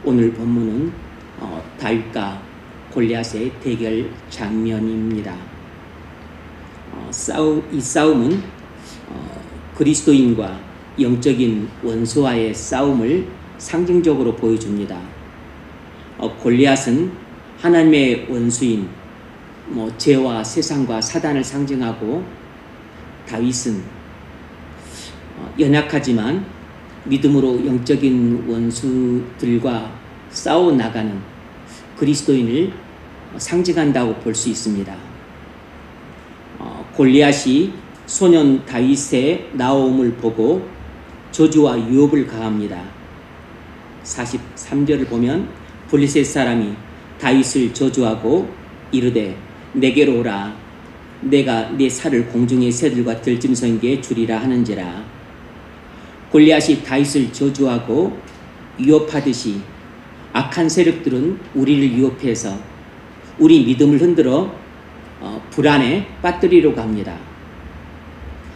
오늘 본문은 다윗과 골리앗의 대결 장면입니다. 이 싸움은 그리스도인과 영적인 원수와의 싸움을 상징적으로 보여줍니다. 골리앗은 하나님의 원수인 죄와 세상과 사단을 상징하고, 다윗은 연약하지만 믿음으로 영적인 원수들과 싸워나가는 그리스도인을 상징한다고 볼 수 있습니다. 골리앗이 소년 다윗의 나옴을 보고 저주와 유혹을 가합니다. 43절을 보면 블레셋 사람이 다윗을 저주하고 이르되 내게로 오라, 내가 네 살을 공중의 새들과 들짐승에게 주리라 하는지라. 골리앗이 다윗을 저주하고 위협하듯이 악한 세력들은 우리를 위협해서 우리 믿음을 흔들어 불안에 빠뜨리려고 합니다.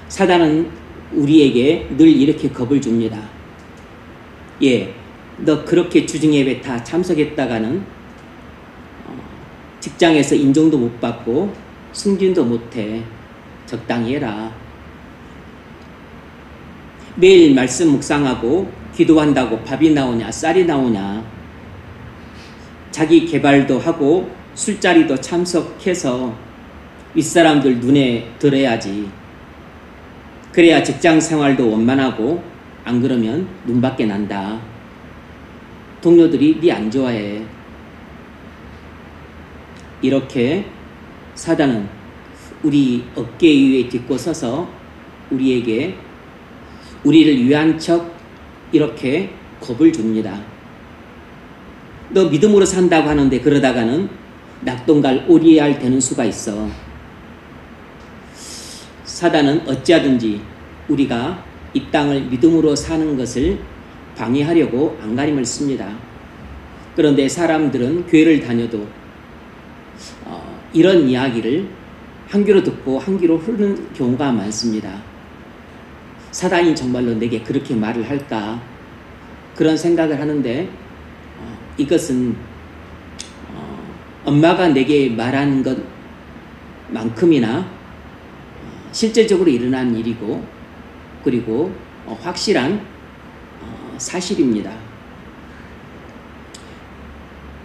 사단은 우리에게 늘 이렇게 겁을 줍니다. 너 그렇게 주중예배 다 참석했다가는 직장에서 인정도 못 받고 승진도 못해. 적당히 해라. 매일 말씀 묵상하고 기도한다고 밥이 나오냐 쌀이 나오냐. 자기 개발도 하고 술자리도 참석해서 윗사람들 눈에 들어야지. 그래야 직장 생활도 원만하고, 안 그러면 눈밖에 난다. 동료들이 네 안 좋아해. 이렇게 사단은 우리 어깨 위에 딛고 서서 우리를 위한 척 이렇게 겁을 줍니다. 너 믿음으로 산다고 하는데 그러다가는 낙동갈 오리알 되는 수가 있어. 사단은 어찌하든지 우리가 이 땅을 믿음으로 사는 것을 방해하려고 안간힘을 씁니다. 그런데 사람들은 교회를 다녀도 이런 이야기를 한 귀로 듣고 한 귀로 흐르는 경우가 많습니다. 사단이 정말로 내게 그렇게 말을 할까? 그런 생각을 하는데, 이것은 엄마가 내게 말하는 것만큼이나 실제적으로 일어난 일이고, 그리고 확실한 사실입니다.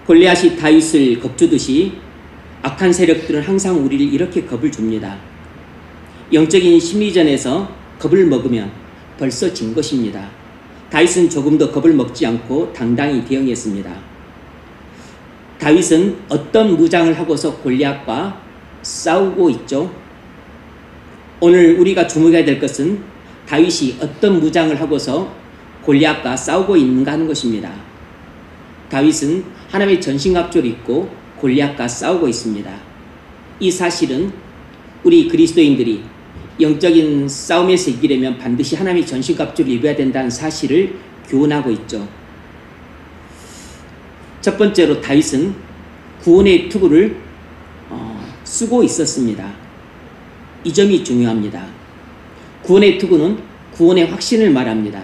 골리앗이 다윗을 겁주듯이 악한 세력들은 항상 우리를 이렇게 겁을 줍니다. 영적인 심리전에서 겁을 먹으면 벌써 진 것입니다. 다윗은 조금도 겁을 먹지 않고 당당히 대응했습니다. 다윗은 어떤 무장을 하고서 골리앗과 싸우고 있죠? 오늘 우리가 주목해야 될 것은 다윗이 어떤 무장을 하고서 골리앗과 싸우고 있는가 하는 것입니다. 다윗은 하나님의 전신갑주를 입고 골리앗과 싸우고 있습니다. 이 사실은 우리 그리스도인들이 영적인 싸움에서 이기려면 반드시 하나님의 전신갑주를 입어야 된다는 사실을 교훈하고 있죠. 첫 번째로 다윗은 구원의 투구를 쓰고 있었습니다. 이 점이 중요합니다. 구원의 투구는 구원의 확신을 말합니다.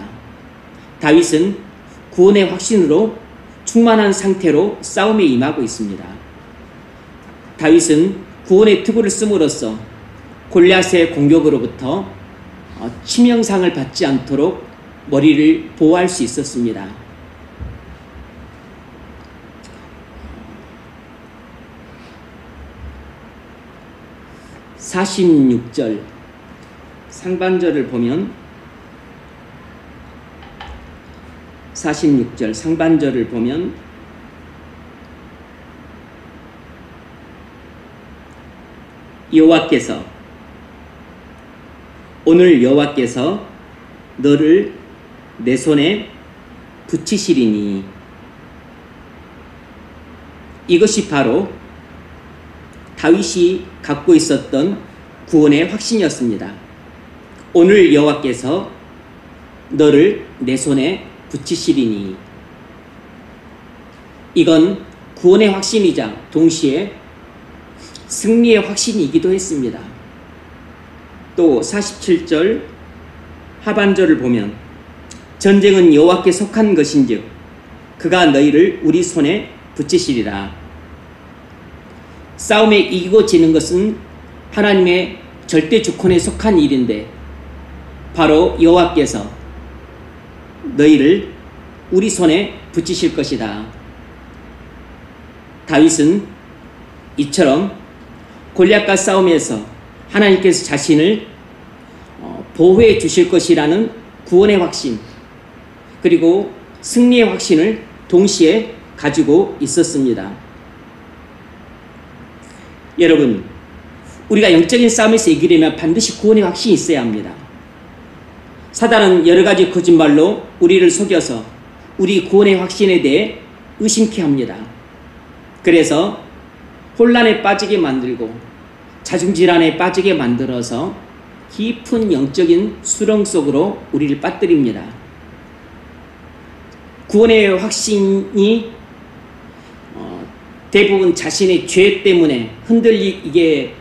다윗은 구원의 확신으로 충만한 상태로 싸움에 임하고 있습니다. 다윗은 구원의 투구를 씀으로써 골리앗의 공격으로부터 치명상을 받지 않도록 머리를 보호할 수 있었습니다. (46절) 상반절을 보면 46절 상반절을 보면 여호와께서 오늘 여호와께서 너를 내 손에 붙이시리니, 이것이 바로 다윗이 갖고 있었던 구원의 확신이었습니다. 오늘 여호와께서 너를 내 손에 붙이시리니, 이건 구원의 확신이자 동시에 승리의 확신이기도 했습니다. 또 47절 하반절을 보면 전쟁은 여호와께 속한 것인즉 그가 너희를 우리 손에 붙이시리라. 싸움에 이기고 지는 것은 하나님의 절대 주권에 속한 일인데 바로 여호와께서 너희를 우리 손에 붙이실 것이다. 다윗은 이처럼 골리앗과 싸움에서 하나님께서 자신을 보호해 주실 것이라는 구원의 확신 그리고 승리의 확신을 동시에 가지고 있었습니다. 여러분, 우리가 영적인 싸움에서 이기려면 반드시 구원의 확신이 있어야 합니다. 사단은 여러 가지 거짓말로 우리를 속여서 우리 구원의 확신에 대해 의심케 합니다. 그래서 혼란에 빠지게 만들고 자중질환에 빠지게 만들어서 깊은 영적인 수렁 속으로 우리를 빠뜨립니다. 구원의 확신이 대부분 자신의 죄 때문에 흔들리게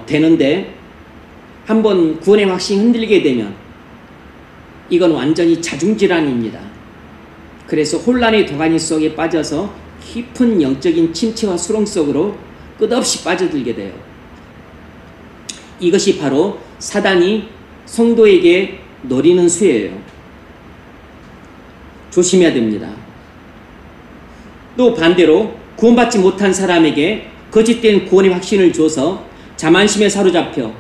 되는데 한번 구원의 확신이 흔들리게 되면 이건 완전히 자중질환입니다. 그래서 혼란의 도가니 속에 빠져서 깊은 영적인 침체와 수렁 속으로 끝없이 빠져들게 돼요. 이것이 바로 사단이 성도에게 노리는 수예요. 조심해야 됩니다. 또 반대로 구원받지 못한 사람에게 거짓된 구원의 확신을 줘서 자만심에 사로잡혀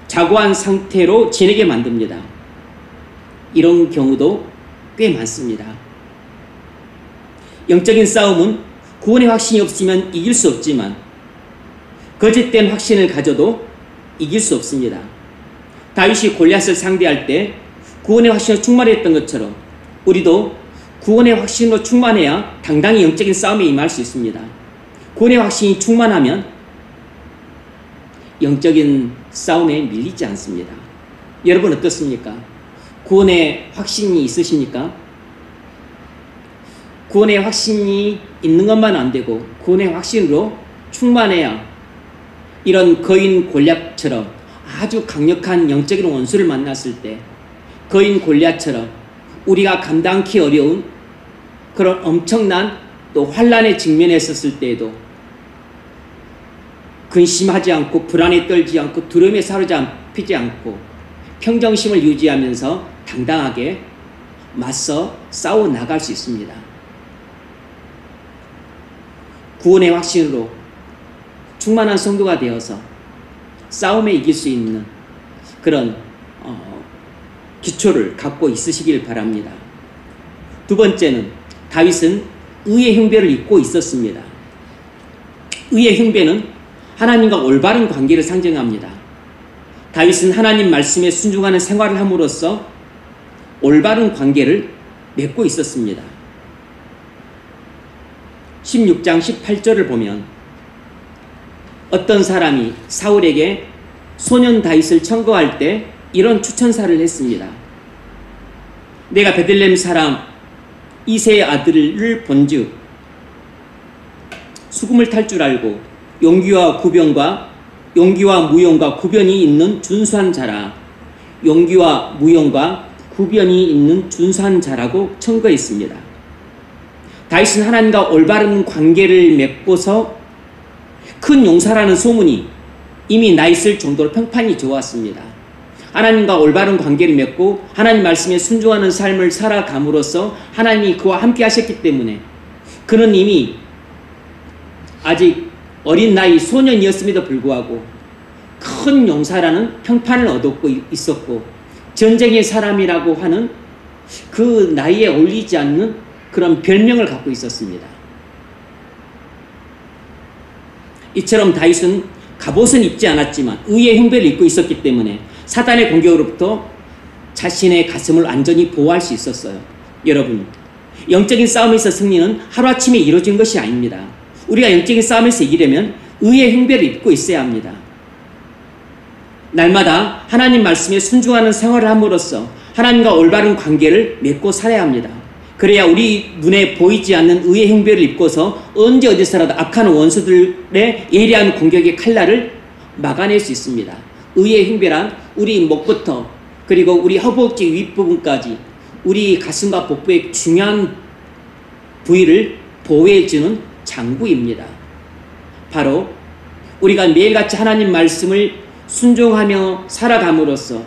자고한 상태로 지내게 만듭니다. 이런 경우도 꽤 많습니다. 영적인 싸움은 구원의 확신이 없으면 이길 수 없지만 거짓된 확신을 가져도 이길 수 없습니다. 다윗이 골리앗을 상대할 때 구원의 확신으로 충만했던 것처럼 우리도 구원의 확신으로 충만해야 당당히 영적인 싸움에 임할 수 있습니다. 구원의 확신이 충만하면 영적인 싸움에 밀리지 않습니다. 여러분 어떻습니까? 구원의 확신이 있으십니까? 구원의 확신이 있는 것만 안 되고 구원의 확신으로 충만해야 이런 거인 골리앗처럼 아주 강력한 영적인 원수를 만났을 때 거인 골리앗처럼 우리가 감당하기 어려운 그런 엄청난 또 환난에 직면했었을 때에도 근심하지 않고 불안에 떨지 않고 두려움에 사로잡히지 않고 평정심을 유지하면서 당당하게 맞서 싸워 나갈 수 있습니다. 구원의 확신으로 충만한 성도가 되어서 싸움에 이길 수 있는 그런 기초를 갖고 있으시길 바랍니다. 두 번째는 다윗은 의의 흉배를 입고 있었습니다. 의의 흉배는 하나님과 올바른 관계를 상징합니다. 다윗은 하나님 말씀에 순종하는 생활을 함으로써 올바른 관계를 맺고 있었습니다. 16장 18절을 보면 어떤 사람이 사울에게 소년 다윗을 청거할 때 이런 추천사를 했습니다. 내가 베들레헴 사람 이새의 아들을 본즉 수금을 탈 줄 알고 용기와 무용과 구변이 있는 준수한 자라. 용기와 무용과 구변이 있는 준수한 자라고 청거했습니다. 다윗은 하나님과 올바른 관계를 맺고서 큰 용사라는 소문이 이미 나 있을 정도로 평판이 좋았습니다. 하나님과 올바른 관계를 맺고 하나님 말씀에 순종하는 삶을 살아감으로써 하나님이 그와 함께 하셨기 때문에 그는 이미 아직 어린 나이 소년이었음에도 불구하고 큰 용사라는 평판을 얻고 있었고 전쟁의 사람이라고 하는 그 나이에 어울리지 않는 그런 별명을 갖고 있었습니다. 이처럼 다윗은 갑옷은 입지 않았지만 의의 흉배를 입고 있었기 때문에 사단의 공격으로부터 자신의 가슴을 안전히 보호할 수 있었어요. 여러분, 영적인 싸움에서 승리는 하루아침에 이루어진 것이 아닙니다. 우리가 영적인 싸움에서 이기려면 의의 흉배를 입고 있어야 합니다. 날마다 하나님 말씀에 순종하는 생활을 함으로써 하나님과 올바른 관계를 맺고 살아야 합니다. 그래야 우리 눈에 보이지 않는 의의 흉배를 입고서 언제 어디서라도 악한 원수들의 예리한 공격의 칼날을 막아낼 수 있습니다. 의의 흉배란 우리 목부터 그리고 우리 허벅지 윗부분까지 우리 가슴과 복부에 중요한 부위를 보호해주는 장구입니다. 바로 우리가 매일같이 하나님 말씀을 순종하며 살아감으로써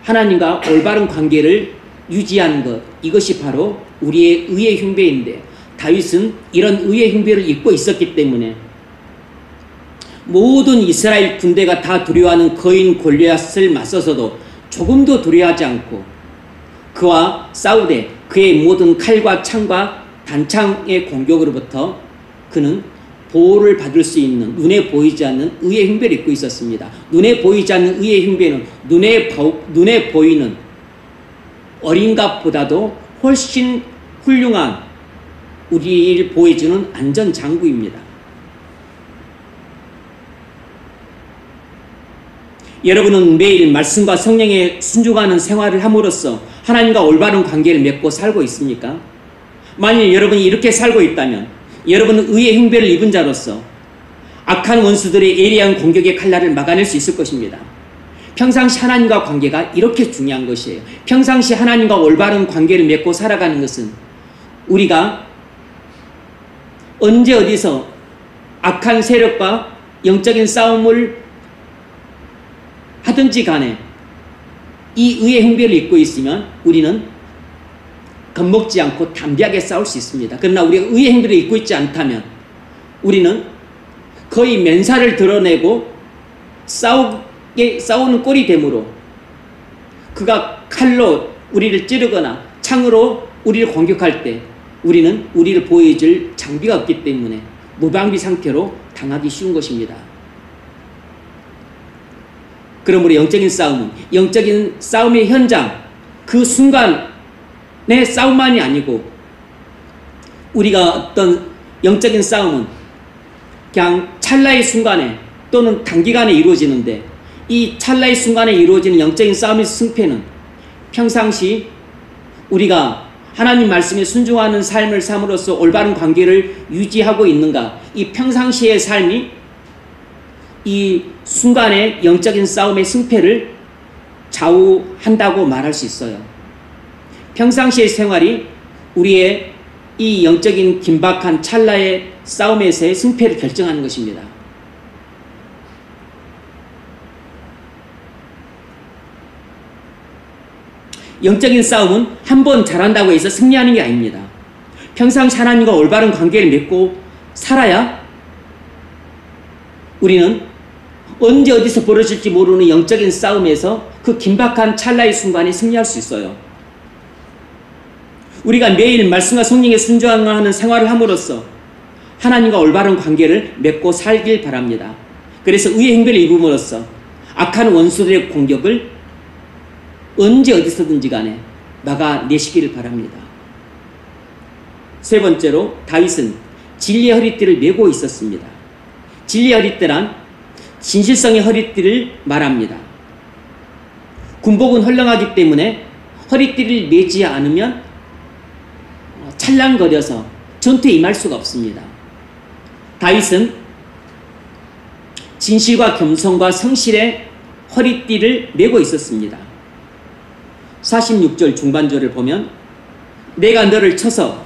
하나님과 올바른 관계를 유지하는 것, 이것이 바로 우리의 의의 흉배인데, 다윗은 이런 의의 흉배를 입고 있었기 때문에 모든 이스라엘 군대가 다 두려워하는 거인 골리앗을 맞서서도 조금도 두려워하지 않고 그와 싸우되 그의 모든 칼과 창과 단창의 공격으로부터 그는 보호를 받을 수 있는 눈에 보이지 않는 의의 흉배를 입고 있었습니다. 눈에 보이지 않는 의의 흉배는 눈에 보이는 어린 값보다도 훨씬 훌륭한 우리를 보여주는 안전장구입니다. 여러분은 매일 말씀과 성령에 순종하는 생활을 함으로써 하나님과 올바른 관계를 맺고 살고 있습니까? 만일 여러분이 이렇게 살고 있다면 여러분은 의의 흉배를 입은 자로서 악한 원수들의 예리한 공격의 칼날을 막아낼 수 있을 것입니다. 평상시 하나님과 관계가 이렇게 중요한 것이에요. 평상시 하나님과 올바른 관계를 맺고 살아가는 것은 우리가 언제 어디서 악한 세력과 영적인 싸움을 하든지 간에 이 의의 흉배를 입고 있으면 우리는 겁먹지 않고 담대하게 싸울 수 있습니다. 그러나 우리가 의의 흉배를 입고 있지 않다면 우리는 거의 맨살을 드러내고 싸우는 꼴이 되므로 그가 칼로 우리를 찌르거나 창으로 우리를 공격할 때 우리는 우리를 보호해줄 장비가 없기 때문에 무방비 상태로 당하기 쉬운 것입니다. 그러므로 영적인 싸움의 현장, 그 순간의 싸움만이 아니고 우리가 어떤 영적인 싸움은 그냥 찰나의 순간에 또는 단기간에 이루어지는데 이 찰나의 순간에 이루어지는 영적인 싸움의 승패는 평상시 우리가 하나님 말씀에 순종하는 삶을 삶으로써 올바른 관계를 유지하고 있는가, 이 평상시의 삶이 이 순간의 영적인 싸움의 승패를 좌우한다고 말할 수 있어요. 평상시의 생활이 우리의 이 영적인 긴박한 찰나의 싸움에서의 승패를 결정하는 것입니다. 영적인 싸움은 한 번 잘한다고 해서 승리하는 게 아닙니다. 평상시 하나님과 올바른 관계를 맺고 살아야 우리는 언제 어디서 벌어질지 모르는 영적인 싸움에서 그 긴박한 찰나의 순간에 승리할 수 있어요. 우리가 매일 말씀과 성령에 순종하는 생활을 함으로써 하나님과 올바른 관계를 맺고 살길 바랍니다. 그래서 의의 흉배를 입음으로써 악한 원수들의 공격을 언제 어디서든지 간에 막아내시기를 바랍니다. 세 번째로 다윗은 진리의 허리띠를 메고 있었습니다. 진리의 허리띠란 진실성의 허리띠를 말합니다. 군복은 헐렁하기 때문에 허리띠를 매지 않으면 찰랑거려서 전투에 임할 수가 없습니다. 다윗은 진실과 겸손과 성실의 허리띠를 메고 있었습니다. 46절 중반절을 보면 내가 너를 쳐서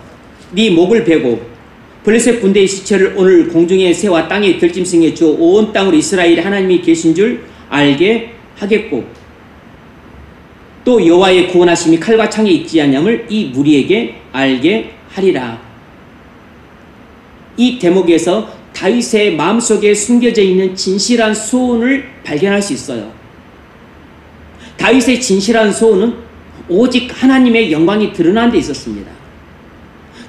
네 목을 베고 블레셋 군대의 시체를 오늘 공중의 새와 땅의 들짐승에 주어 온 땅으로 이스라엘의 하나님이 계신 줄 알게 하겠고 또 여호와의 구원하심이 칼과 창에 있지 않음을 이 무리에게 알게 하리라. 이 대목에서 다윗의 마음속에 숨겨져 있는 진실한 소원을 발견할 수 있어요. 다윗의 진실한 소원은 오직 하나님의 영광이 드러난 데 있었습니다.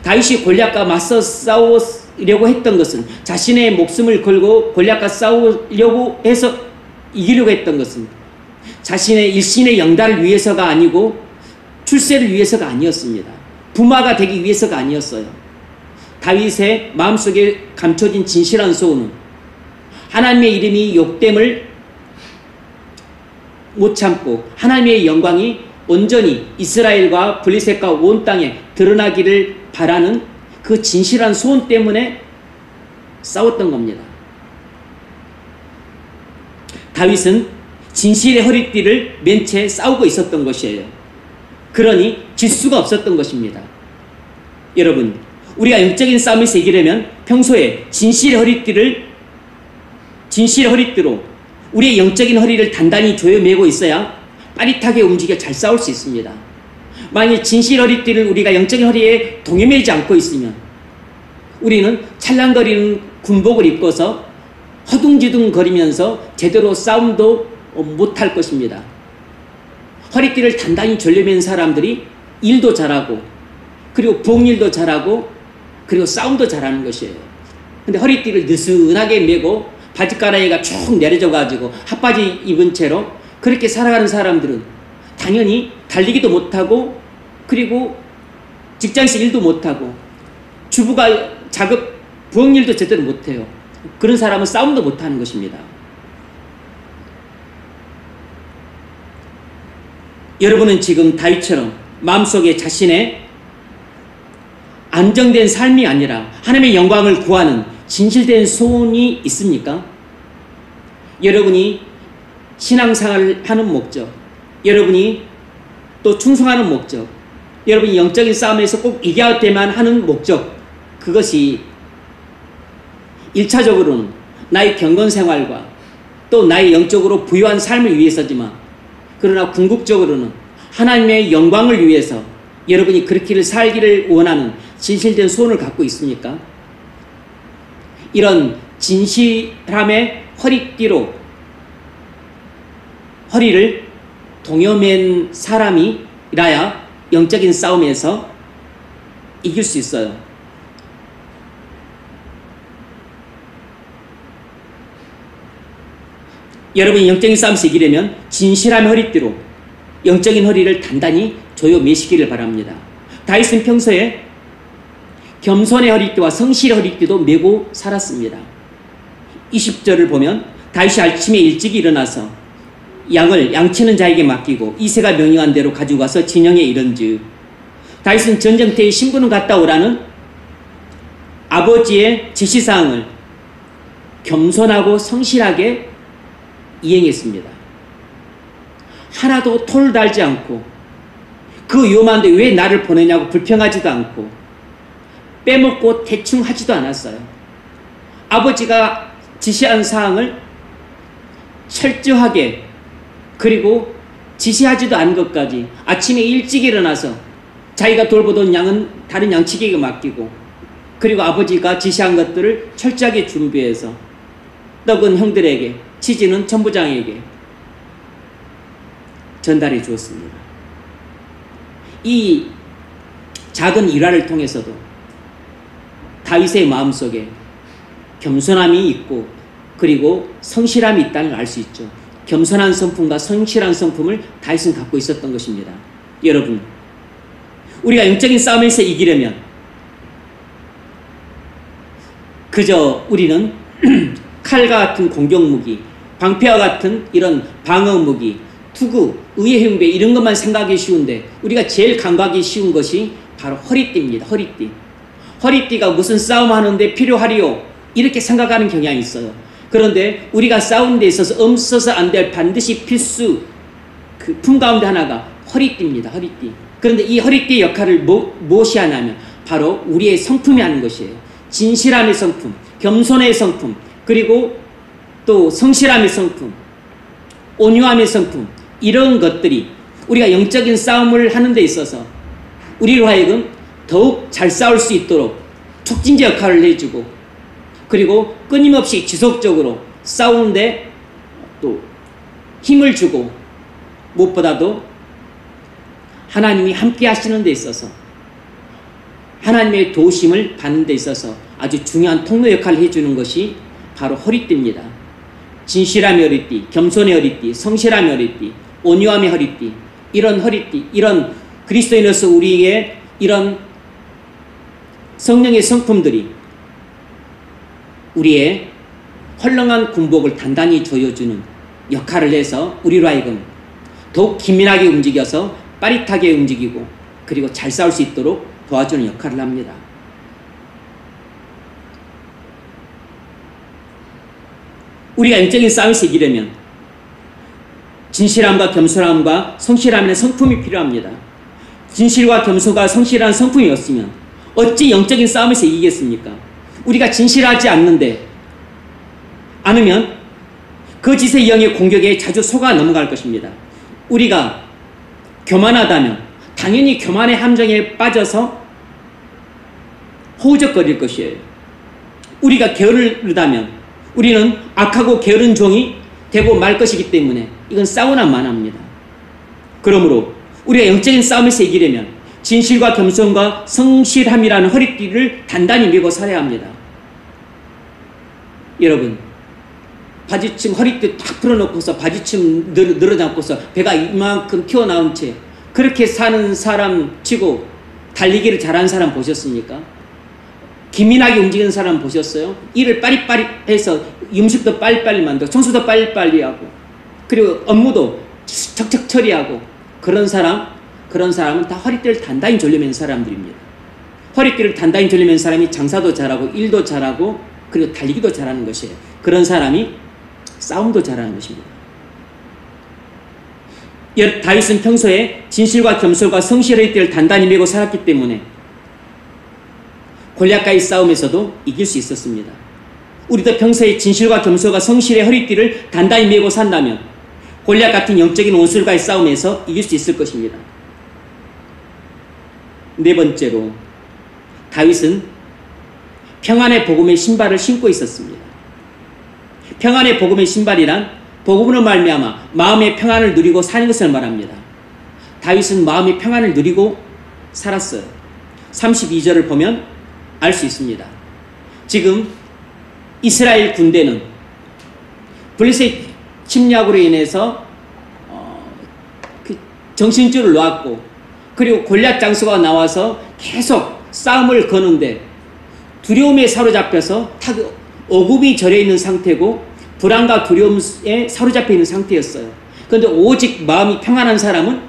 다윗이 골리앗과 맞서 싸우려고 했던 것은 자신의 목숨을 걸고 골리앗과 싸우려고 해서 이기려고 했던 것은 자신의 일신의 영달을 위해서가 아니고 출세를 위해서가 아니었습니다. 부마가 되기 위해서가 아니었어요. 다윗의 마음속에 감춰진 진실한 소원은 하나님의 이름이 욕됨을 못 참고 하나님의 영광이 온전히 이스라엘과 블레셋과 온 땅에 드러나기를 바라는 그 진실한 소원 때문에 싸웠던 겁니다. 다윗은 진실의 허리띠를 맨 채 싸우고 있었던 것이에요. 그러니 질 수가 없었던 것입니다. 여러분, 우리가 영적인 싸움에서 이기려면 평소에 진실의 허리띠로 우리의 영적인 허리를 단단히 조여매고 있어야 빠릿하게 움직여 잘 싸울 수 있습니다. 만일 진실 허리띠를 우리가 영적인 허리에 동여매지 않고 있으면 우리는 찰랑거리는 군복을 입고서 허둥지둥 거리면서 제대로 싸움도 못할 것입니다. 허리띠를 단단히 졸려맨 사람들이 일도 잘하고 그리고 부엌일도 잘하고 그리고 싸움도 잘하는 것이에요. 근데 허리띠를 느슨하게 메고 바지가라이가 쭉 내려져 가지고 핫바지 입은 채로 그렇게 살아가는 사람들은 당연히 달리기도 못하고 그리고 직장에서 일도 못하고 주부가 부엌일도 제대로 못해요. 그런 사람은 싸움도 못하는 것입니다. 여러분은 지금 다윗처럼 마음속에 자신의 안정된 삶이 아니라 하나님의 영광을 구하는 진실된 소원이 있습니까? 여러분이 신앙생활을 하는 목적, 여러분이 또 충성하는 목적, 여러분이 영적인 싸움에서 꼭 이겨야 되만 하는 목적, 그것이 1차적으로는 나의 경건생활과 또 나의 영적으로 부유한 삶을 위해서지만, 그러나 궁극적으로는 하나님의 영광을 위해서 여러분이 그렇게 살기를 원하는 진실된 소원을 갖고 있습니까? 이런 진실함의 허리띠로 허리를 동여맨 사람이라야 영적인 싸움에서 이길 수 있어요. 여러분이 영적인 싸움에서 이기려면 진실함의 허리띠로 영적인 허리를 단단히 조여 매시기를 바랍니다. 다윗은 평소에 겸손의 허리띠와 성실의 허리띠도 메고 살았습니다. 20절을 보면 다윗이 아침에 일찍 일어나서 양을 양치는 자에게 맡기고 이새가 명령한 대로 가지고 가서 진영에 이른즉, 다윗은 전쟁터에 신부는 갔다 오라는 아버지의 지시사항을 겸손하고 성실하게 이행했습니다. 하나도 토를 달지 않고 그 위험한데 왜 나를 보내냐고 불평하지도 않고 빼먹고 대충 하지도 않았어요. 아버지가 지시한 사항을 철저하게, 그리고 지시하지도 않은 것까지 아침에 일찍 일어나서 자기가 돌보던 양은 다른 양치기에게 맡기고, 그리고 아버지가 지시한 것들을 철저하게 준비해서 떡은 형들에게, 치즈는 천부장에게 전달해 주었습니다. 이 작은 일화를 통해서도 다윗의 마음속에 겸손함이 있고 그리고 성실함이 있다는 걸 알 수 있죠. 겸손한 성품과 성실한 성품을 다윗은 갖고 있었던 것입니다. 여러분, 우리가 영적인 싸움에서 이기려면 그저 우리는 칼과 같은 공격무기, 방패와 같은 이런 방어무기, 투구, 의의 흉배 이런 것만 생각하기 쉬운데, 우리가 제일 간과하기 쉬운 것이 바로 허리띠입니다. 허리띠. 허리띠가 무슨 싸움하는데 필요하리요? 이렇게 생각하는 경향이 있어요. 그런데 우리가 싸우는 데 있어서 없어서 안 될 반드시 필수 그 품 가운데 하나가 허리띠입니다. 허리띠. 그런데 이 허리띠의 역할을 무엇이 하냐면 바로 우리의 성품이 하는 것이에요. 진실함의 성품, 겸손의 성품, 그리고 또 성실함의 성품, 온유함의 성품, 이런 것들이 우리가 영적인 싸움을 하는 데 있어서 우리로 하여금 더욱 잘 싸울 수 있도록 촉진제 역할을 해주고, 그리고 끊임없이 지속적으로 싸우는데 또 힘을 주고, 무엇보다도 하나님이 함께 하시는 데 있어서, 하나님의 도우심을 받는 데 있어서 아주 중요한 통로 역할을 해주는 것이 바로 허리띠입니다. 진실함의 허리띠, 겸손의 허리띠, 성실함의 허리띠, 온유함의 허리띠, 이런 허리띠, 이런 그리스도인으로서 우리의 이런 성령의 성품들이 우리의 헐렁한 군복을 단단히 조여주는 역할을 해서 우리로 하여금 더욱 기민하게 움직여서 빠릿하게 움직이고, 그리고 잘 싸울 수 있도록 도와주는 역할을 합니다. 우리가 영적인 싸움에서 이기려면 진실함과 겸손함과 성실함의 성품이 필요합니다. 진실과 겸손과 성실한 성품이 없으면 어찌 영적인 싸움에서 이기겠습니까? 우리가 진실하지 않으면 거짓의 영의 공격에 자주 속아 넘어갈 것입니다. 우리가 교만하다면 당연히 교만의 함정에 빠져서 허우적거릴 것이에요. 우리가 게으르다면 우리는 악하고 게으른 종이 되고 말 것이기 때문에 이건 싸우나 마나입니다. 그러므로 우리가 영적인 싸움에서 이기려면 진실과 겸손과 성실함이라는 허리띠를 단단히 메고 살아야 합니다. 여러분, 바지춤 허리띠 탁 풀어놓고서 바지춤 늘어잡고서 배가 이만큼 튀어나온 채 그렇게 사는 사람 치고 달리기를 잘하는 사람 보셨습니까? 기민하게 움직이는 사람 보셨어요? 일을 빠릿빠릿 해서 음식도 빨리빨리 만들고 청소도 빨리빨리 하고 그리고 업무도 척척 처리하고 그런 사람은 다 허리띠를 단단히 졸려맨 사람들입니다. 허리띠를 단단히 졸려맨 사람이 장사도 잘하고 일도 잘하고 그리고 달리기도 잘하는 것이에요. 그런 사람이 싸움도 잘하는 것입니다. 다윗은 평소에 진실과 겸손과 성실의 허리띠를 단단히 메고 살았기 때문에 골리앗과의 싸움에서도 이길 수 있었습니다. 우리도 평소에 진실과 겸손과 성실의 허리띠를 단단히 메고 산다면 골리앗 같은 영적인 원수들과의 싸움에서 이길 수 있을 것입니다. 네 번째로 다윗은 평안의 복음의 신발을 신고 있었습니다. 평안의 복음의 신발이란 복음으로 말미암아 마음의 평안을 누리고 사는 것을 말합니다. 다윗은 마음의 평안을 누리고 살았어요. 32절을 보면 알 수 있습니다. 지금 이스라엘 군대는 블레셋 침략으로 인해서 정신줄을 놓았고 그리고 골리앗 장수가 나와서 계속 싸움을 거는데 두려움에 사로잡혀서 어금이 절여 있는 상태고 불안과 두려움에 사로잡혀 있는 상태였어요. 그런데 오직 마음이 평안한 사람은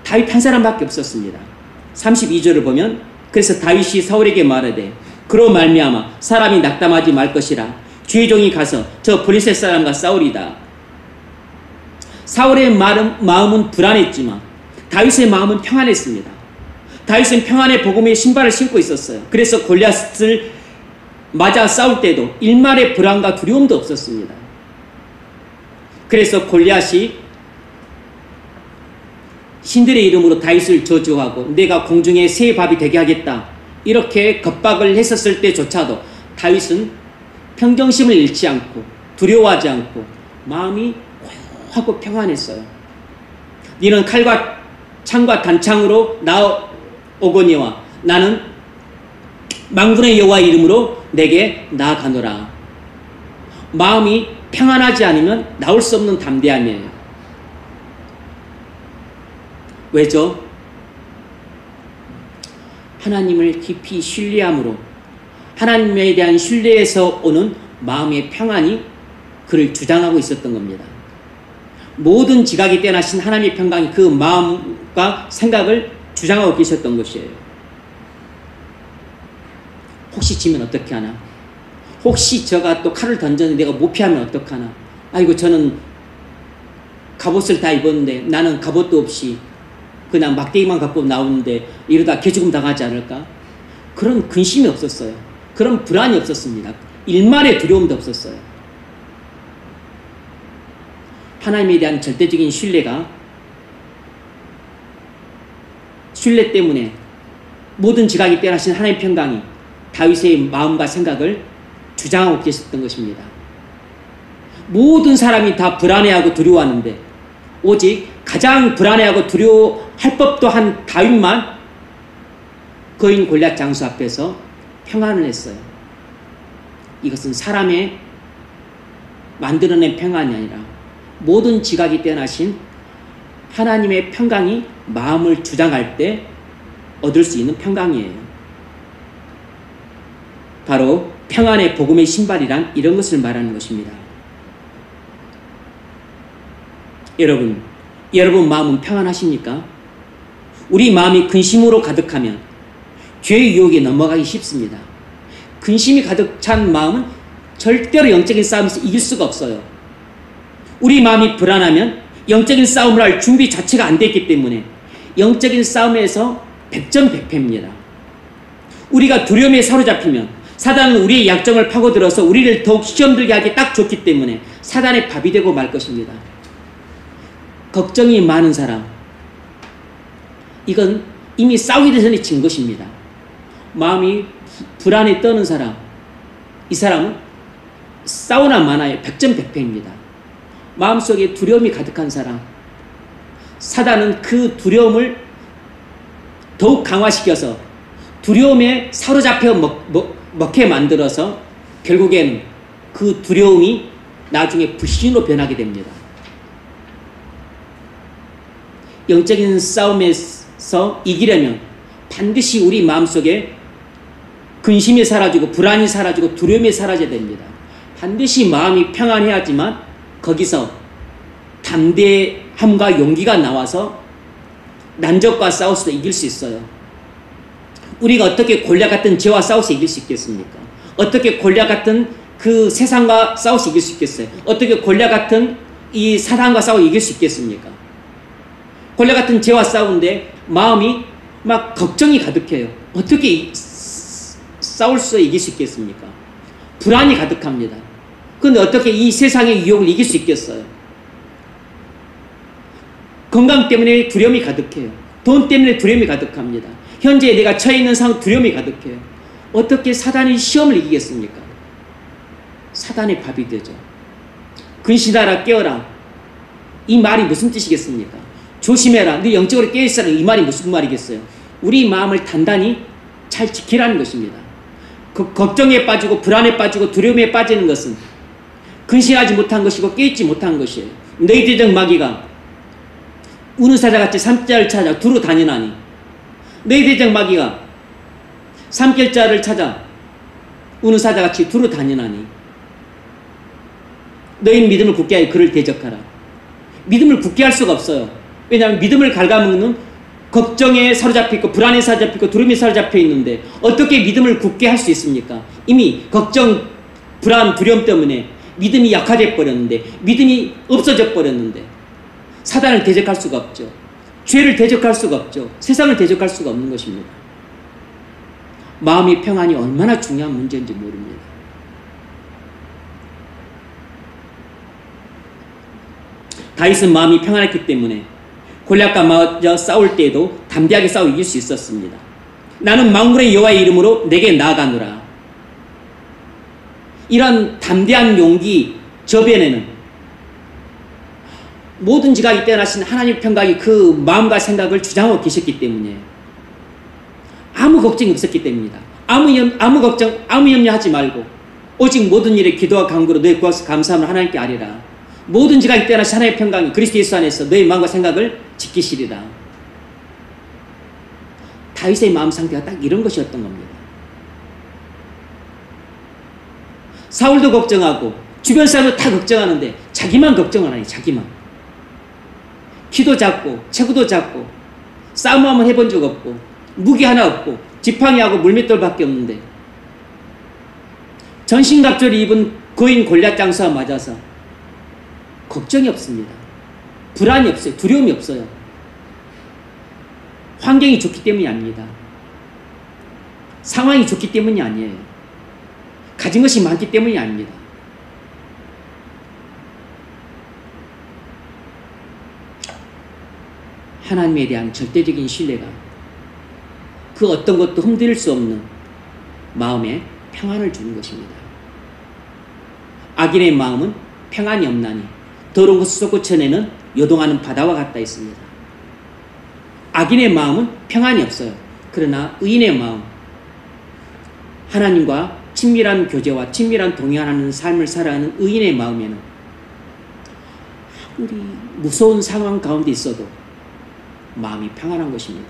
다윗 한 사람밖에 없었습니다. 32절을 보면 그래서 다윗이 사울에게 말하되 그로 말미암아 사람이 낙담하지 말 것이라 주의 종이 가서 저 블레셋 사람과 싸우리다. 사울의 마음은 불안했지만 다윗의 마음은 평안했습니다. 다윗은 평안의 복음의 신발을 신고 있었어요. 그래서 골리앗을 맞아 싸울 때도 일말의 불안과 두려움도 없었습니다. 그래서 골리앗이 신들의 이름으로 다윗을 저주하고 내가 공중에 새 밥이 되게 하겠다 이렇게 겁박을 했었을 때조차도 다윗은 평정심을 잃지 않고 두려워하지 않고 마음이 고요하고 평안했어요. 너는 칼과 창과 단창으로 나오거니와 나는 만군의 여호와의 이름으로 내게 나아가노라. 마음이 평안하지 않으면 나올 수 없는 담대함이에요. 왜죠? 하나님을 깊이 신뢰함으로 하나님에 대한 신뢰에서 오는 마음의 평안이 그를 주장하고 있었던 겁니다. 모든 지각이 뛰어나신 하나님의 평강이 그 마음과 생각을 주장하고 계셨던 것이에요. 혹시 지면 어떻게 하나? 혹시 저가 또 칼을 던졌는데 내가 못 피하면 어떡하나? 아이고 저는 갑옷을 다 입었는데 나는 갑옷도 없이 그냥 막대기만 갖고 나오는데 이러다 개죽음 당하지 않을까? 그런 근심이 없었어요. 그런 불안이 없었습니다. 일말의 두려움도 없었어요. 하나님에 대한 절대적인 신뢰 때문에 모든 지각이 뛰어나신 하나님의 평강이 다윗의 마음과 생각을 주장하고 계셨던 것입니다. 모든 사람이 다 불안해하고 두려워하는데 오직 가장 불안해하고 두려워할 법도 한 다윗만 거인 골리앗 장수 앞에서 평안을 했어요. 이것은 사람의 만들어낸 평안이 아니라 모든 지각이 뛰어나신 하나님의 평강이 마음을 주장할 때 얻을 수 있는 평강이에요. 바로 평안의 복음의 신발이란 이런 것을 말하는 것입니다. 여러분 마음은 평안하십니까? 우리 마음이 근심으로 가득하면 죄의 유혹에 넘어가기 쉽습니다. 근심이 가득 찬 마음은 절대로 영적인 싸움에서 이길 수가 없어요. 우리 마음이 불안하면 영적인 싸움을 할 준비 자체가 안 됐기 때문에 영적인 싸움에서 백전백패입니다. 우리가 두려움에 사로잡히면 사단은 우리의 약점을 파고들어서 우리를 더욱 시험 들게 하기 딱 좋기 때문에 사단의 밥이 되고 말 것입니다. 걱정이 많은 사람, 이건 이미 싸우기 전에 진 것입니다. 마음이 불안에 떠는 사람, 이 사람은 싸우나 마나의 100점 100패입니다. 마음속에 두려움이 가득한 사람, 사단은 그 두려움을 더욱 강화시켜서 두려움에 사로잡혀 먹게 만들어서 결국에는 그 두려움이 나중에 불신으로 변하게 됩니다. 영적인 싸움에서 이기려면 반드시 우리 마음속에 근심이 사라지고 불안이 사라지고 두려움이 사라져야 됩니다. 반드시 마음이 평안해야지만 거기서 담대함과 용기가 나와서 난적과 싸워서 이길 수 있어요. 우리가 어떻게 골리앗 같은 죄와 싸워서 이길 수 있겠습니까? 어떻게 골리앗 같은 그 세상과 싸워서 이길 수 있겠어요? 어떻게 골리앗 같은 이 사단과 싸워 이길 수 있겠습니까? 골리앗 같은 죄와 싸우는데 마음이 막 걱정이 가득해요. 어떻게 싸울 수 이길 수 있겠습니까? 불안이 가득합니다. 그런데 어떻게 이 세상의 유혹을 이길 수 있겠어요? 건강 때문에 두려움이 가득해요. 돈 때문에 두려움이 가득합니다. 현재 내가 처해 있는 상황 두려움이 가득해요. 어떻게 사단의 시험을 이기겠습니까? 사단의 밥이 되죠. 근신하라 깨어라. 이 말이 무슨 뜻이겠습니까? 조심해라. 네 영적으로 깨어있어라. 이 말이 무슨 말이겠어요? 우리 마음을 단단히 잘 지키라는 것입니다. 그 걱정에 빠지고 불안에 빠지고 두려움에 빠지는 것은 근신하지 못한 것이고 깨있지 못한 것이에요. 너희 대적 마귀가 우는 사자같이 삼킬자를 찾아 두루 다니나니 너희 대적 마귀가 삼킬자를 찾아 우는 사자같이 두루 다니나니 너희는 믿음을 굳게 하여 그를 대적하라. 믿음을 굳게 할 수가 없어요. 왜냐하면 믿음을 갉아먹는 걱정에 사로잡혀 있고 불안에 사로잡혀 있고 두려움에 사로잡혀 있는데 어떻게 믿음을 굳게 할 수 있습니까? 이미 걱정, 불안, 두려움 때문에 믿음이 약화돼 버렸는데 믿음이 없어져 버렸는데 사단을 대적할 수가 없죠. 죄를 대적할 수가 없죠. 세상을 대적할 수가 없는 것입니다. 마음의 평안이 얼마나 중요한 문제인지 모릅니다. 다윗은 마음이 평안했기 때문에 골리앗과 마저 싸울 때에도 담대하게 싸워 이길 수 있었습니다. 나는 만군의 여호와의 이름으로 내게 나아가노라. 이런 담대한 용기 저변에는 모든 지각이 뛰어나신 하나님의 평강이 그 마음과 생각을 주장하고 계셨기 때문에 아무 걱정이 없었기 때문입니다. 아무 걱정, 아무 염려하지 말고 오직 모든 일에 기도와 간구로 너희 구하사 감사함을 하나님께 아뢰라. 모든 지각이 뛰어나신 하나님의 평강이 그리스도 예수 안에서 너희 마음과 생각을 지키시리라. 다윗의 마음 상태가 딱 이런 것이었던 겁니다. 사울도 걱정하고 주변 사람도 다 걱정하는데 자기만 걱정을 하니 자기만. 키도 작고 체구도 작고 싸움 한번 해본 적 없고 무기 하나 없고 지팡이하고 물맷돌밖에 없는데 전신갑주를 입은 거인 골리앗 장수와 맞아서 걱정이 없습니다. 불안이 없어요. 두려움이 없어요. 환경이 좋기 때문이 아닙니다. 상황이 좋기 때문이 아니에요. 가진 것이 많기 때문이 아닙니다. 하나님에 대한 절대적인 신뢰가 그 어떤 것도 흔들 수 없는 마음에 평안을 주는 것입니다. 악인의 마음은 평안이 없나니 더러운 것을 쏟고 쳐내는 요동하는 바다와 같다 했습니다. 악인의 마음은 평안이 없어요. 그러나 의인의 마음, 하나님과 친밀한 교제와 친밀한 동행하는 삶을 살아가는 의인의 마음에는 아무리 무서운 상황 가운데 있어도 마음이 평안한 것입니다.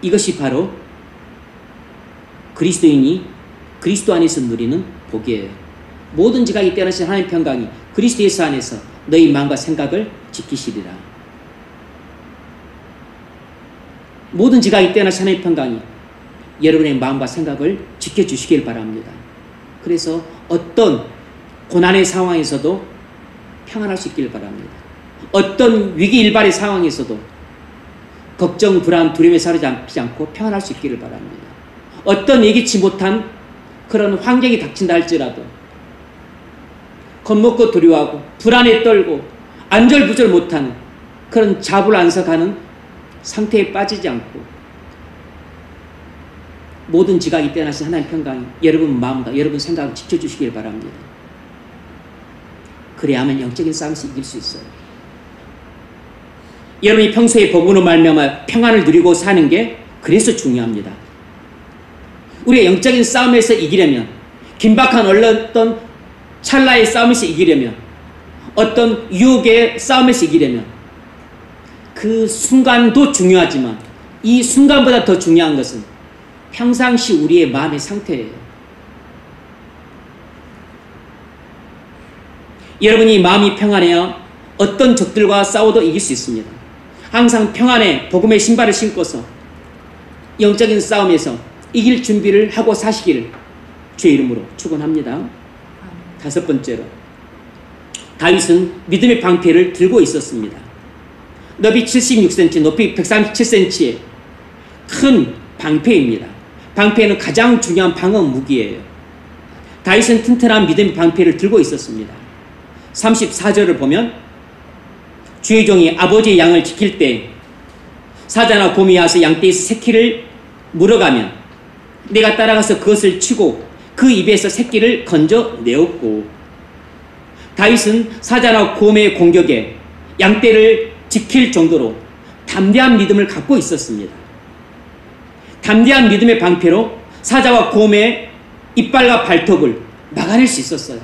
이것이 바로 그리스도인이 그리스도 안에서 누리는 복이에요. 모든 지각이 뛰어나신 하나님의 평강이 그리스도 예수 안에서 너희 마음과 생각을 지키시리라. 모든 지각이 뛰어나신 하나님의 평강이 여러분의 마음과 생각을 지켜주시길 바랍니다. 그래서 어떤 고난의 상황에서도 평안할 수 있길 바랍니다. 어떤 위기 일발의 상황에서도 걱정, 불안, 두려움에 사로잡히지 않고 평안할 수 있기를 바랍니다. 어떤 예기치 못한 그런 환경이 닥친다 할지라도 겁먹고 두려워하고 불안에 떨고 안절부절 못하는 그런 자불안석하는 상태에 빠지지 않고 모든 지각이 떼어나신 하나님 평강이 여러분 마음과 여러분 생각을 지켜주시길 바랍니다. 그래야만 영적인 싸움에서 이길 수 있어요. 여러분이 평소에 복음으로 말미암아 평안을 누리고 사는 게 그래서 중요합니다. 우리의 영적인 싸움에서 이기려면, 긴박한 어떤 찰나의 싸움에서 이기려면, 어떤 유혹의 싸움에서 이기려면 그 순간도 중요하지만 이 순간보다 더 중요한 것은 평상시 우리의 마음의 상태예요. 여러분이 마음이 평안해야 어떤 적들과 싸워도 이길 수 있습니다. 항상 평안에 복음의 신발을 신고서 영적인 싸움에서 이길 준비를 하고 사시기를 주의 이름으로 축원합니다. 다섯 번째로, 다윗은 믿음의 방패를 들고 있었습니다. 너비 76cm, 높이 137cm의 큰 방패입니다. 방패는 가장 중요한 방어 무기예요. 다윗은 튼튼한 믿음의 방패를 들고 있었습니다. 34절을 보면 주의 종이 아버지의 양을 지킬 때 사자나 곰이 와서 양떼에서 새끼를 물어가면 내가 따라가서 그것을 치고 그 입에서 새끼를 건져내었고, 다윗은 사자나 곰의 공격에 양떼를 지킬 정도로 담대한 믿음을 갖고 있었습니다. 담대한 믿음의 방패로 사자와 곰의 이빨과 발톱을 막아낼 수 있었어요.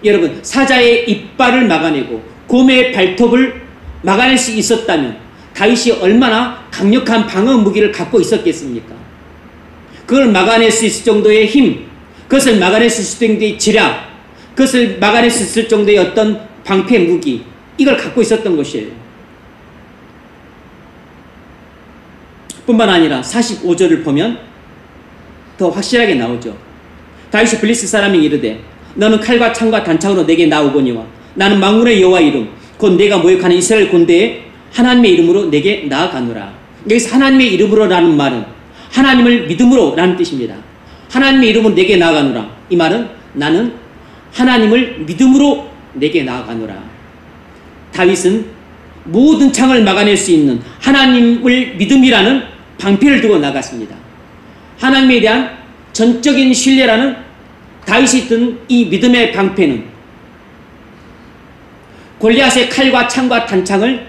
여러분, 사자의 이빨을 막아내고 곰의 발톱을 막아낼 수 있었다면 다윗이 얼마나 강력한 방어 무기를 갖고 있었겠습니까? 그걸 막아낼 수 있을 정도의 힘, 그것을 막아낼 수 있을 정도의 지략, 그것을 막아낼 수 있을 정도의 어떤 방패 무기, 이걸 갖고 있었던 것이에요. 뿐만 아니라 45절을 보면 더 확실하게 나오죠. 다윗이 블리스 사람이 이르되 너는 칼과 창과 단창으로 내게 나오거니와 나는 만군의 여호와 이름 곧 내가 모욕하는 이스라엘 군대에 하나님의 이름으로 내게 나아가노라. 여기서 하나님의 이름으로라는 말은 하나님을 믿음으로 라는 뜻입니다. 하나님의 이름으로 내게 나아가노라. 이 말은 나는 하나님을 믿음으로 내게 나아가노라. 다윗은 모든 창을 막아낼 수 있는 하나님을 믿음이라는 방패를 두고 나갔습니다. 하나님에 대한 전적인 신뢰라는 다윗이 든 이 믿음의 방패는 골리앗의 칼과 창과 단창을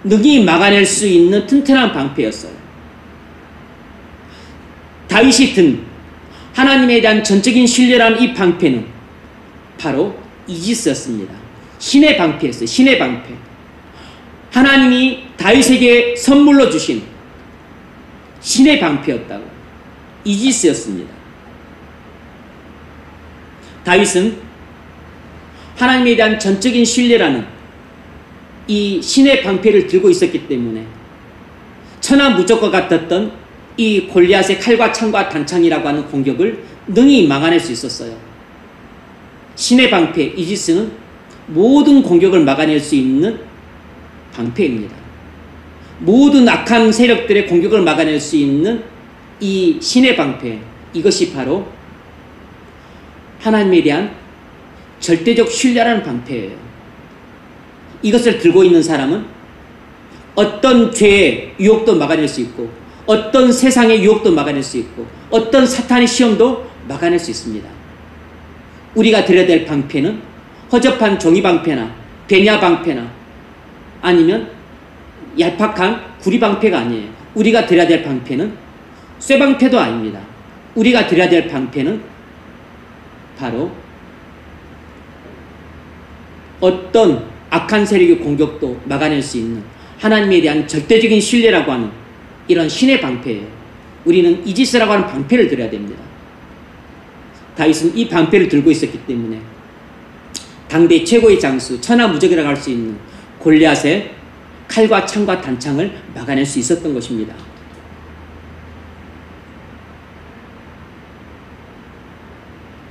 능히 막아낼 수 있는 튼튼한 방패였어요. 다윗이 든 하나님에 대한 전적인 신뢰라는 이 방패는 바로 이지스였습니다. 신의 방패였어요. 신의 방패. 하나님이 다윗에게 선물로 주신 신의 방패였다고. 이지스였습니다. 다윗은 하나님에 대한 전적인 신뢰라는 이 신의 방패를 들고 있었기 때문에 천하무적과 같았던 이 골리앗의 칼과 창과 단창이라고 하는 공격을 능히 막아낼 수 있었어요. 신의 방패 이지스는 모든 공격을 막아낼 수 있는 방패입니다. 모든 악한 세력들의 공격을 막아낼 수 있는 이 신의 방패, 이것이 바로 하나님에 대한 절대적 신뢰라는 방패예요. 이것을 들고 있는 사람은 어떤 죄의 유혹도 막아낼 수 있고 어떤 세상의 유혹도 막아낼 수 있고 어떤 사탄의 시험도 막아낼 수 있습니다. 우리가 들여야 될 방패는 허접한 종이방패나 베냐방패나 아니면 얄팍한 구리방패가 아니에요. 우리가 들여야 될 방패는 쇠방패도 아닙니다. 우리가 들여야 될 방패는 바로 어떤 악한 세력의 공격도 막아낼 수 있는 하나님에 대한 절대적인 신뢰라고 하는 이런 신의 방패예요. 우리는 이지스라고 하는 방패를 들어야 됩니다. 다윗은 이 방패를 들고 있었기 때문에 당대 최고의 장수, 천하무적이라고 할 수 있는 골리앗의 칼과 창과 단창을 막아낼 수 있었던 것입니다.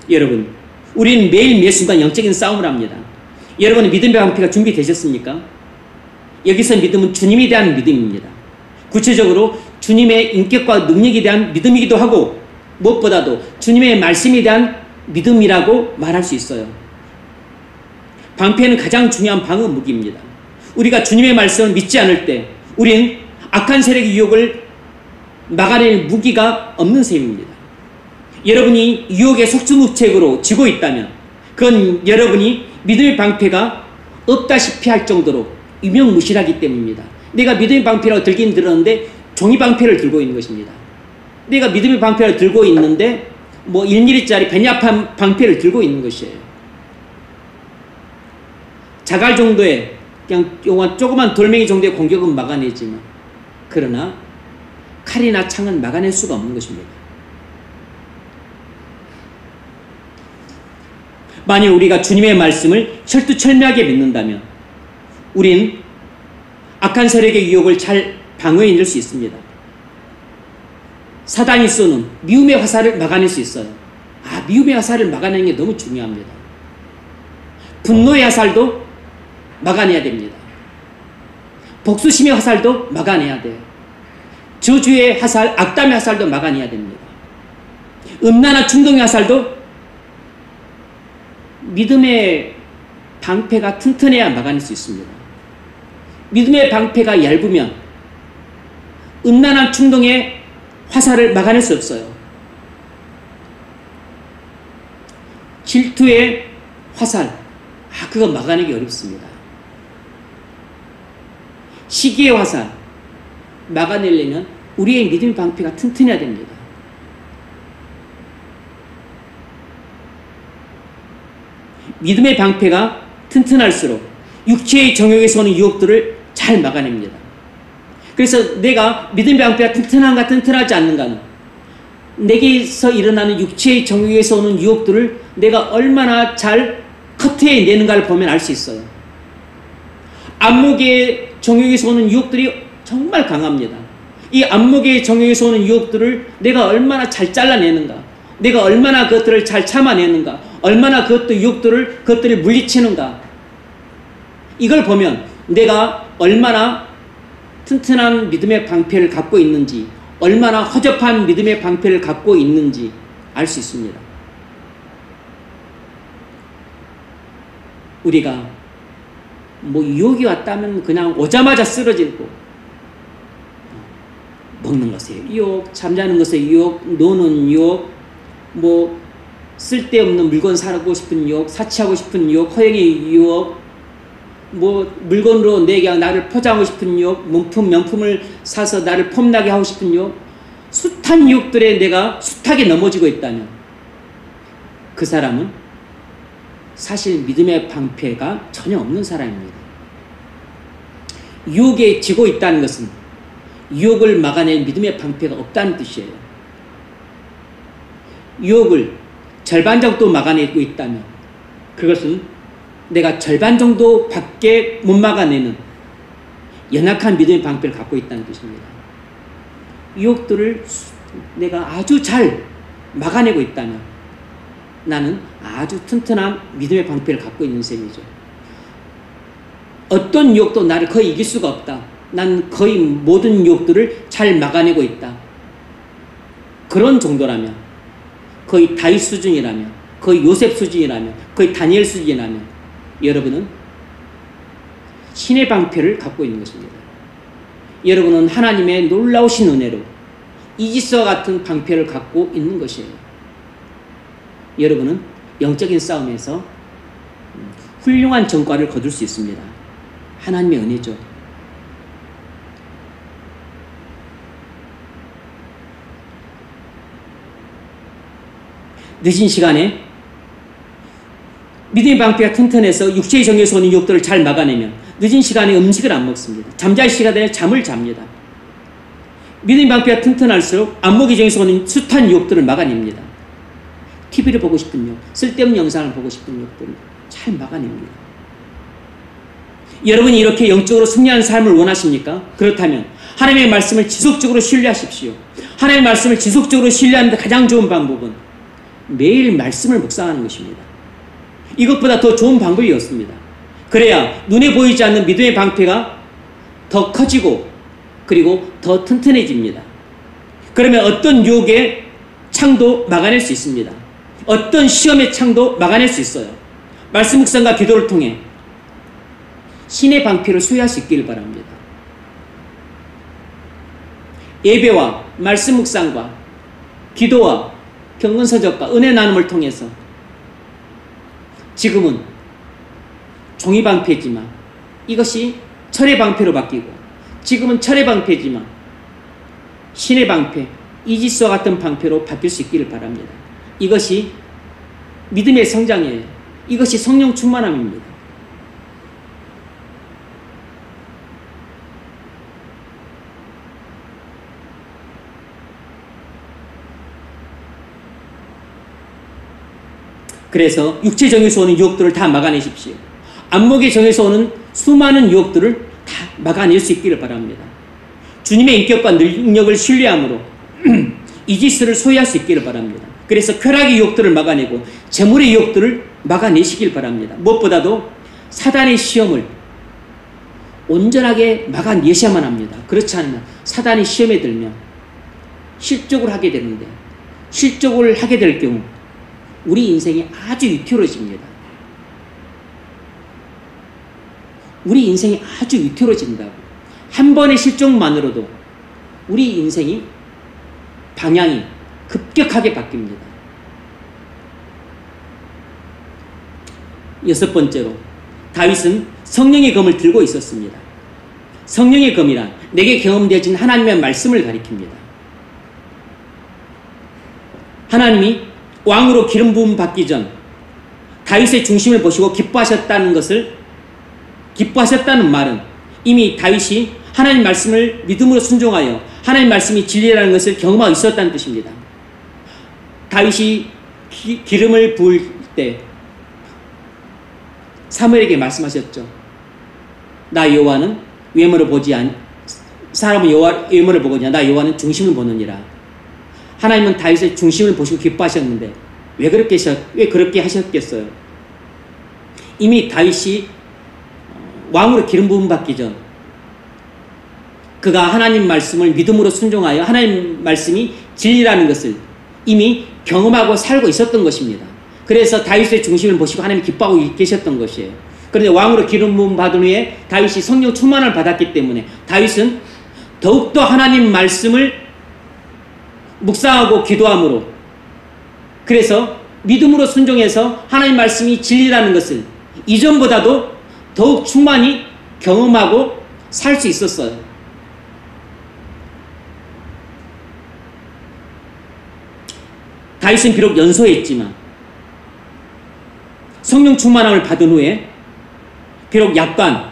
여러분, 우리는 매일 매 순간 영적인 싸움을 합니다. 여러분의 믿음의 방패가 준비되셨습니까? 여기서 믿음은 주님에 대한 믿음입니다. 구체적으로 주님의 인격과 능력에 대한 믿음이기도 하고 무엇보다도 주님의 말씀에 대한 믿음이라고 말할 수 있어요. 방패는 가장 중요한 방어 무기입니다. 우리가 주님의 말씀을 믿지 않을 때 우리는 악한 세력의 유혹을 막아낼 무기가 없는 셈입니다. 여러분이 유혹의 속수무책으로 지고 있다면 그건 여러분이 믿음의 방패가 없다시피 할 정도로 유명무실하기 때문입니다. 내가 믿음의 방패라고 들긴 들었는데 종이 방패를 들고 있는 것입니다. 내가 믿음의 방패를 들고 있는데 뭐 1mm짜리 배냐판 방패를 들고 있는 것이에요. 자갈 정도의 그냥 조그만 돌멩이 정도의 공격은 막아내지만 그러나 칼이나 창은 막아낼 수가 없는 것입니다. 만일 우리가 주님의 말씀을 철두철미하게 믿는다면 우린 악한 세력의 유혹을 잘 방어해낼 수 있습니다. 사단이 쏘는 미움의 화살을 막아낼 수 있어요. 미움의 화살을 막아내는 게 너무 중요합니다. 분노의 화살도 막아내야 됩니다. 복수심의 화살도 막아내야 돼요. 저주의 화살, 악담의 화살도 막아내야 됩니다. 음란한 충동의 화살도 믿음의 방패가 튼튼해야 막아낼 수 있습니다. 믿음의 방패가 얇으면 음란한 충동의 화살을 막아낼 수 없어요. 질투의 화살, 그거 막아내기 어렵습니다. 시기의 화살, 막아내려면 우리의 믿음의 방패가 튼튼해야 됩니다. 믿음의 방패가 튼튼할수록 육체의 정욕에서 오는 유혹들을 잘 막아냅니다. 그래서 내가 믿음의 방패가 튼튼한가 튼튼하지 않는가는 내게서 일어나는 육체의 정욕에서 오는 유혹들을 내가 얼마나 잘 커트해내는가를 보면 알 수 있어요. 안목의 정욕에서 오는 유혹들이 정말 강합니다. 이 안목의 정욕에서 오는 유혹들을 내가 얼마나 잘 잘라내는가, 내가 얼마나 그것들을 잘 참아내는가, 얼마나 그것들을 물리치는가, 이걸 보면 내가 얼마나 튼튼한 믿음의 방패를 갖고 있는지, 얼마나 허접한 믿음의 방패를 갖고 있는지 알 수 있습니다. 우리가 유혹이 왔다면 그냥 오자마자 쓰러지고, 먹는 것에 유혹, 잠자는 것에 유혹, 노는 유혹, 쓸데없는 물건 사고 싶은 유혹, 사치하고 싶은 유혹, 허영의 유혹, 물건으로 내가 나를 포장하고 싶은 유혹, 명품을 사서 나를 폼나게 하고 싶은 유혹, 숱한 유혹들에 내가 숱하게 넘어지고 있다면 그 사람은 사실 믿음의 방패가 전혀 없는 사람입니다. 유혹에 지고 있다는 것은 유혹을 막아낼 믿음의 방패가 없다는 뜻이에요. 유혹을 절반 정도 막아내고 있다면 그것은 내가 절반 정도밖에 못 막아내는 연약한 믿음의 방패를 갖고 있다는 뜻입니다. 유혹들을 내가 아주 잘 막아내고 있다면 나는 아주 튼튼한 믿음의 방패를 갖고 있는 셈이죠. 어떤 유혹도 나를 거의 이길 수가 없다. 난 거의 모든 유혹들을 잘 막아내고 있다. 그런 정도라면, 거의 다윗 수준이라면, 거의 요셉 수준이라면, 거의 다니엘 수준이라면 여러분은 신의 방패를 갖고 있는 것입니다. 여러분은 하나님의 놀라우신 은혜로 이지스와 같은 방패를 갖고 있는 것이에요. 여러분은 영적인 싸움에서 훌륭한 전과를 거둘 수 있습니다. 하나님의 은혜죠. 늦은 시간에 믿음의 방패가 튼튼해서 육체의 정에서 오는 유혹들을 잘 막아내면 늦은 시간에 음식을 안 먹습니다. 잠잘 시간에 잠을 잡니다. 믿음의 방패가 튼튼할수록 안목의 정에서 오는 숱한 유혹들을 막아냅니다. TV를 보고 싶은 유혹, 쓸데없는 영상을 보고 싶은 유혹들을 잘 막아냅니다. 여러분이 이렇게 영적으로 승리하는 삶을 원하십니까? 그렇다면 하나님의 말씀을 지속적으로 신뢰하십시오. 하나님의 말씀을 지속적으로 신뢰하는 데 가장 좋은 방법은 매일 말씀을 묵상하는 것입니다. 이것보다 더 좋은 방법이 없습니다. 그래야 눈에 보이지 않는 믿음의 방패가 더 커지고 그리고 더 튼튼해집니다. 그러면 어떤 유혹의 창도 막아낼 수 있습니다. 어떤 시험의 창도 막아낼 수 있어요. 말씀 묵상과 기도를 통해 신의 방패를 소유할 수 있기를 바랍니다. 예배와 말씀 묵상과 기도와 경건서적과 은혜 나눔을 통해서 지금은 종이 방패지만 이것이 철의 방패로 바뀌고, 지금은 철의 방패지만 신의 방패, 이지스와 같은 방패로 바뀔 수 있기를 바랍니다. 이것이 믿음의 성장이에요. 이것이 성령 충만함입니다. 그래서 육체 정에서 오는 유혹들을 다 막아내십시오. 안목의 정에서 오는 수많은 유혹들을 다 막아낼 수 있기를 바랍니다. 주님의 인격과 능력을 신뢰함으로 이지스를 소유할 수 있기를 바랍니다. 그래서 쾌락의 유혹들을 막아내고 재물의 유혹들을 막아내시길 바랍니다. 무엇보다도 사단의 시험을 온전하게 막아내셔야만 합니다. 그렇지 않으면 사단이 시험에 들면 실족을 하게 되는데, 실족을 하게 될 경우 우리 인생이 아주 위태로워집니다. 우리 인생이 아주 위태로워진다고. 한 번의 실족만으로도 우리 인생이 방향이 급격하게 바뀝니다. 여섯 번째로, 다윗은 성령의 검을 들고 있었습니다. 성령의 검이란 내게 경험되어진 하나님의 말씀을 가리킵니다. 하나님이 왕으로 기름 부음 받기 전 다윗의 중심을 보시고 기뻐하셨다는 말은 이미 다윗이 하나님 말씀을 믿음으로 순종하여 하나님 말씀이 진리라는 것을 경험하고 있었다는 뜻입니다. 다윗이 기름을 부을 때 사무엘에게 말씀하셨죠. 나 여호와는 외모를 보지 사람은 외모를 보거니와 나 여호와는 중심을 보느니라. 하나님은 다윗의 중심을 보시고 기뻐하셨는데 왜 그렇게 하셨겠어요? 이미 다윗이 왕으로 기름 부음 받기 전 그가 하나님 말씀을 믿음으로 순종하여 하나님 말씀이 진리라는 것을 이미 경험하고 살고 있었던 것입니다. 그래서 다윗의 중심을 보시고 하나님이 기뻐하고 계셨던 것이에요. 그런데 왕으로 기름 부음 받은 후에 다윗이 성령 충만을 받았기 때문에 다윗은 더욱더 하나님 말씀을 묵상하고 기도함으로, 그래서 믿음으로 순종해서 하나님 말씀이 진리라는 것을 이전보다도 더욱 충만히 경험하고 살 수 있었어요. 다윗은 비록 연소했지만 성령 충만함을 받은 후에 비록 약간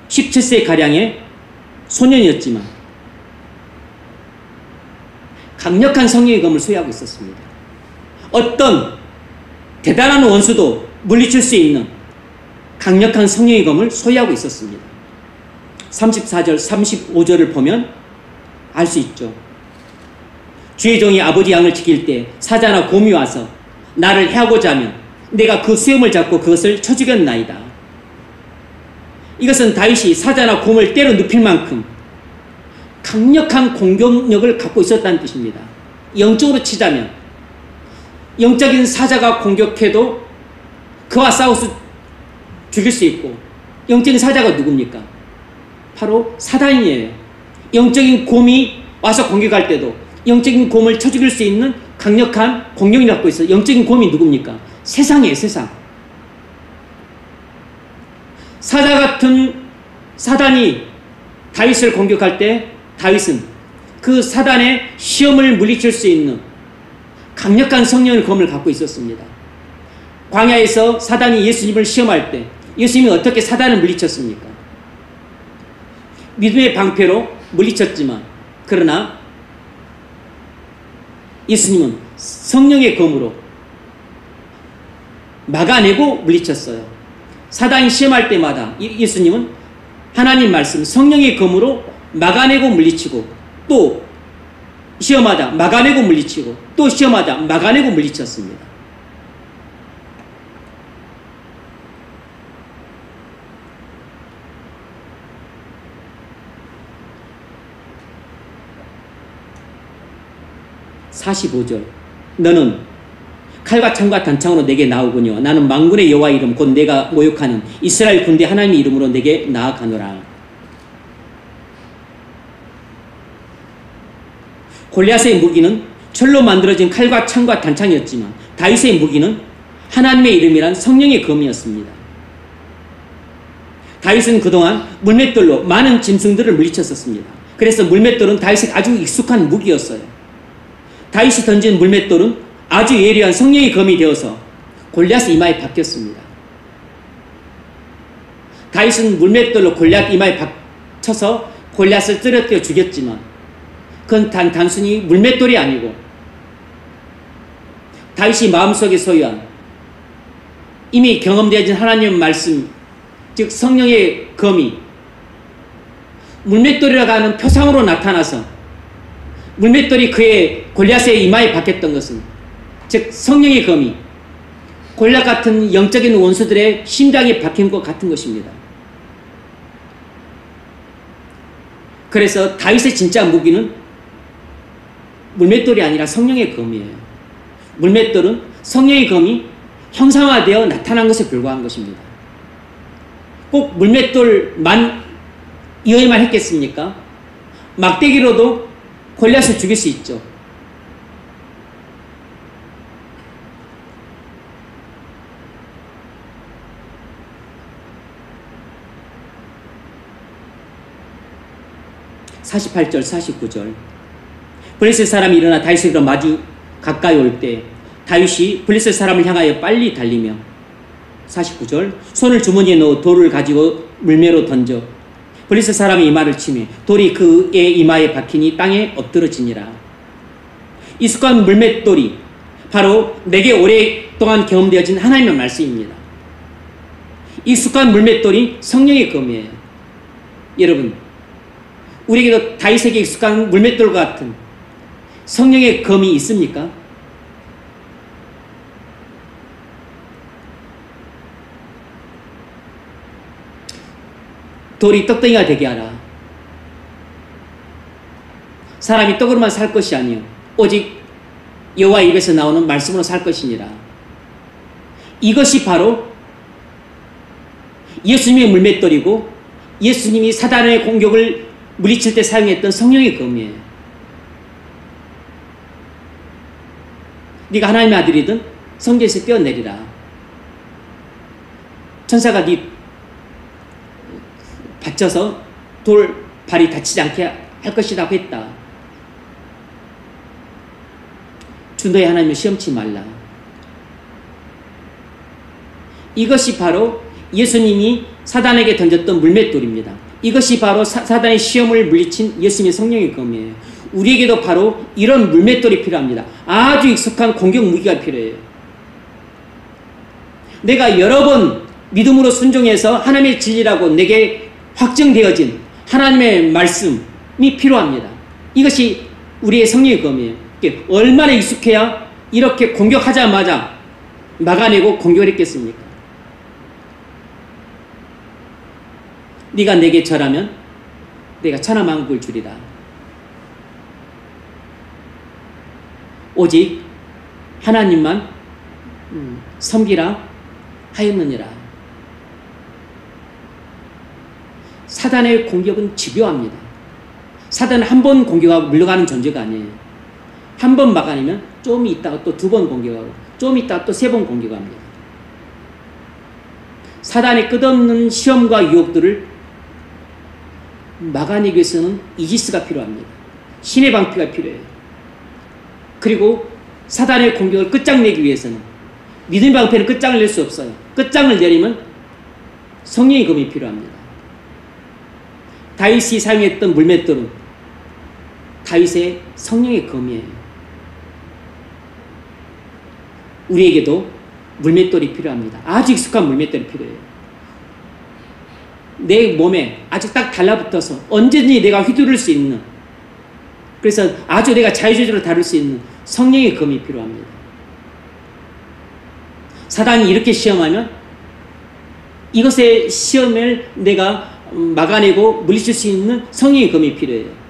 17세가량의 소년이었지만 강력한 성령의 검을 소유하고 있었습니다. 어떤 대단한 원수도 물리칠 수 있는 강력한 성령의 검을 소유하고 있었습니다. 34절, 35절을 보면 알 수 있죠. 주의 종이 아버지 양을 지킬 때 사자나 곰이 와서 나를 해하고자 하면 내가 그 수염을 잡고 그것을 쳐 죽였나이다. 이것은 다윗이 사자나 곰을 때려 눕힐 만큼 강력한 공격력을 갖고 있었다는 뜻입니다. 영적으로 치자면 영적인 사자가 공격해도 그와 싸워서 죽일 수 있고, 영적인 사자가 누굽니까? 바로 사단이에요. 영적인 곰이 와서 공격할 때도 영적인 곰을 쳐 죽일 수 있는 강력한 공격력을 갖고 있어요. 영적인 곰이 누굽니까? 세상이에요. 세상. 사자 같은 사단이 다윗을 공격할 때 다윗은 그 사단의 시험을 물리칠 수 있는 강력한 성령의 검을 갖고 있었습니다. 광야에서 사단이 예수님을 시험할 때 예수님이 어떻게 사단을 물리쳤습니까? 믿음의 방패로 물리쳤지만, 그러나 예수님은 성령의 검으로 막아내고 물리쳤어요. 사단이 시험할 때마다 예수님은 하나님 말씀, 성령의 검으로 막아내고 물리치고, 또 시험하다 막아내고 물리치고, 또 시험하다 막아내고 물리쳤습니다. 45절. 너는 칼과 창과 단창으로 내게 나오군요. 나는 만군의 여호와 이름 곧 내가 모욕하는 이스라엘 군대 하나님의 이름으로 내게 나아가노라. 골리앗의 무기는 철로 만들어진 칼과 창과 단창이었지만 다윗의 무기는 하나님의 이름이란 성령의 검이었습니다. 다윗은 그동안 물맷돌로 많은 짐승들을 물리쳤었습니다. 그래서 물맷돌은 다윗에게 아주 익숙한 무기였어요. 다윗이 던진 물맷돌은 아주 예리한 성령의 검이 되어서 골리앗의 이마에 박혔습니다. 다윗은 물맷돌로 골리앗 이마에 박쳐서 골리앗을 쓰러뜨려 죽였지만 그건 단순히 물맷돌이 아니고 다윗이 마음속에 소유한 이미 경험되어진 하나님의 말씀, 즉 성령의 검이 물맷돌이라고 하는 표상으로 나타나서 물맷돌이 그의 골리앗의 이마에 박혔던 것은 즉 성령의 검이 골리앗 같은 영적인 원수들의 심장에 박힌 것 같은 것입니다. 그래서 다윗의 진짜 무기는 물맷돌이 아니라 성령의 검이에요. 물맷돌은 성령의 검이 형상화되어 나타난 것에 불과한 것입니다. 꼭 물맷돌만 이어야만 했겠습니까? 막대기로도 골리앗을 죽일 수 있죠. (48절) (49절) 블레셋 사람이 일어나 다윗에게로 마주 가까이 올 때 다윗이 블레셋 사람을 향하여 빨리 달리며 49절 손을 주머니에 넣어 돌을 가지고 물매로 던져 블레셋 사람의 이마를 치매 돌이 그의 이마에 박히니 땅에 엎드러지니라. 익숙한 물맷돌이 바로 내게 오랫동안 경험되어진 하나님의 말씀입니다. 익숙한 물맷돌이 성령의 검이에요. 여러분, 우리에게도 다윗에게 익숙한 물맷돌과 같은 성령의 검이 있습니까? 돌이 떡덩이가 되게 하라. 사람이 떡으로만 살 것이 아니요 오직 여호와 입에서 나오는 말씀으로 살 것이니라. 이것이 바로 예수님의 물맷돌이고 예수님이 사단의 공격을 물리칠 때 사용했던 성령의 검이에요. 네가 하나님의 아들이든 성전에서 뛰어내리라. 천사가 네 받쳐서 돌 발이 다치지 않게 할 것이라고 했다. 주 너의 하나님을 시험치 말라. 이것이 바로 예수님이 사단에게 던졌던 물맷돌입니다. 이것이 바로 사단의 시험을 물리친 예수님의 성령의 검이에요. 우리에게도 바로 이런 물맷돌이 필요합니다. 아주 익숙한 공격 무기가 필요해요. 내가 여러 번 믿음으로 순종해서 하나님의 진리라고 내게 확정되어진 하나님의 말씀이 필요합니다. 이것이 우리의 성령의 검이에요. 얼마나 익숙해야 이렇게 공격하자마자 막아내고 공격을 했겠습니까? 네가 내게 절하면 내가 천하만국을 주리라. 오직 하나님만 섬기라 하였느니라. 사단의 공격은 집요합니다. 사단은 한 번 공격하고 물러가는 존재가 아니에요. 한 번 막아내면 좀 있다가 또 두 번 공격하고 좀 있다가 또 세 번 공격합니다. 사단의 끝없는 시험과 유혹들을 막아내기 위해서는 이지스가 필요합니다. 신의 방패가 필요해요. 그리고 사단의 공격을 끝장내기 위해서는 믿음의 방패는 끝장을 낼 수 없어요. 끝장을 내리면 성령의 검이 필요합니다. 다윗이 사용했던 물맷돌은 다윗의 성령의 검이에요. 우리에게도 물맷돌이 필요합니다. 아주 익숙한 물맷돌이 필요해요. 내 몸에 아주 딱 달라붙어서 언제든지 내가 휘두를 수 있는, 그래서 아주 내가 자유자재로 다룰 수 있는 성령의 검이 필요합니다. 사단이 이렇게 시험하면 이것의 시험을 내가 막아내고 물리칠 수 있는 성령의 검이 필요해요.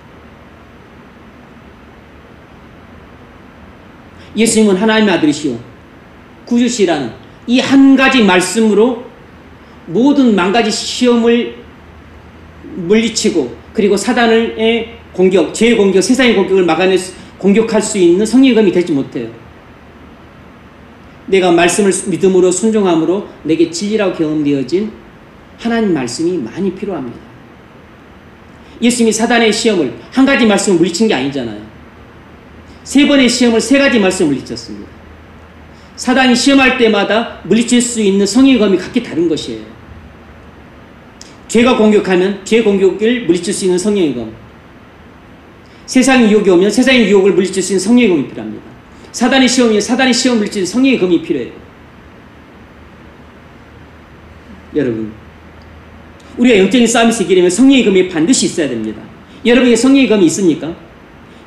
예수님은 하나님의 아들이시오 구주시라는 이 한 가지 말씀으로 모든 만가지 시험을 물리치고 그리고 사단의 공격, 죄의 공격, 세상의 공격을 막아낼 공격할 수 있는 성령의 검이 되지 못해요. 내가 말씀을 믿음으로 순종함으로 내게 진리라고 경험되어진 하나님 말씀이 많이 필요합니다. 예수님이 사단의 시험을 한 가지 말씀을 물리친 게 아니잖아요. 3번의 시험을 3가지 말씀을 물리쳤습니다. 사단이 시험할 때마다 물리칠 수 있는 성령의 검이 각기 다른 것이에요. 죄가 공격하면 죄 공격을 물리칠 수 있는 성령의 검, 세상의 유혹이 오면 세상의 유혹을 물리칠 수 있는 성령의 검이 필요합니다. 사단의 시험이면 사단의 시험을 물리칠 성령의 검이 필요해요. 여러분, 우리가 영적인 싸움에서 이기려면 성령의 검이 반드시 있어야 됩니다. 여러분에게 성령의 검이 있습니까?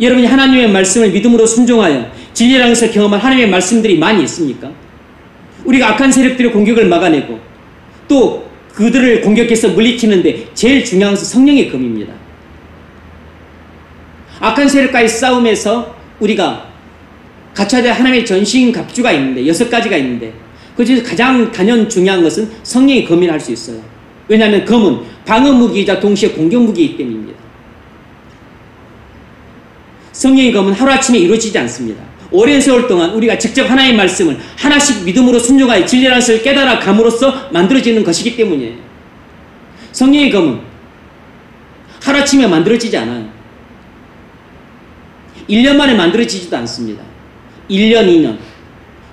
여러분이 하나님의 말씀을 믿음으로 순종하여 진리라는 것을 경험한 하나님의 말씀들이 많이 있습니까? 우리가 악한 세력들의 공격을 막아내고 또 그들을 공격해서 물리치는데 제일 중요한 것은 성령의 검입니다. 악한 세력과의 싸움에서 우리가 갖춰야 될 하나님의 전신 갑주가 있는데 6가지가 있는데 그중에서 가장 단연 중요한 것은 성령의 검이라 할 수 있어요. 왜냐하면 검은 방어 무기이자 동시에 공격 무기이기 때문입니다. 성령의 검은 하루아침에 이루어지지 않습니다. 오랜 세월 동안 우리가 직접 하나님의 말씀을 하나씩 믿음으로 순종하여 진리라는 것을 깨달아 감으로써 만들어지는 것이기 때문이에요. 성령의 검은 하루아침에 만들어지지 않아요. 1년 만에 만들어지지도 않습니다. 1년, 2년,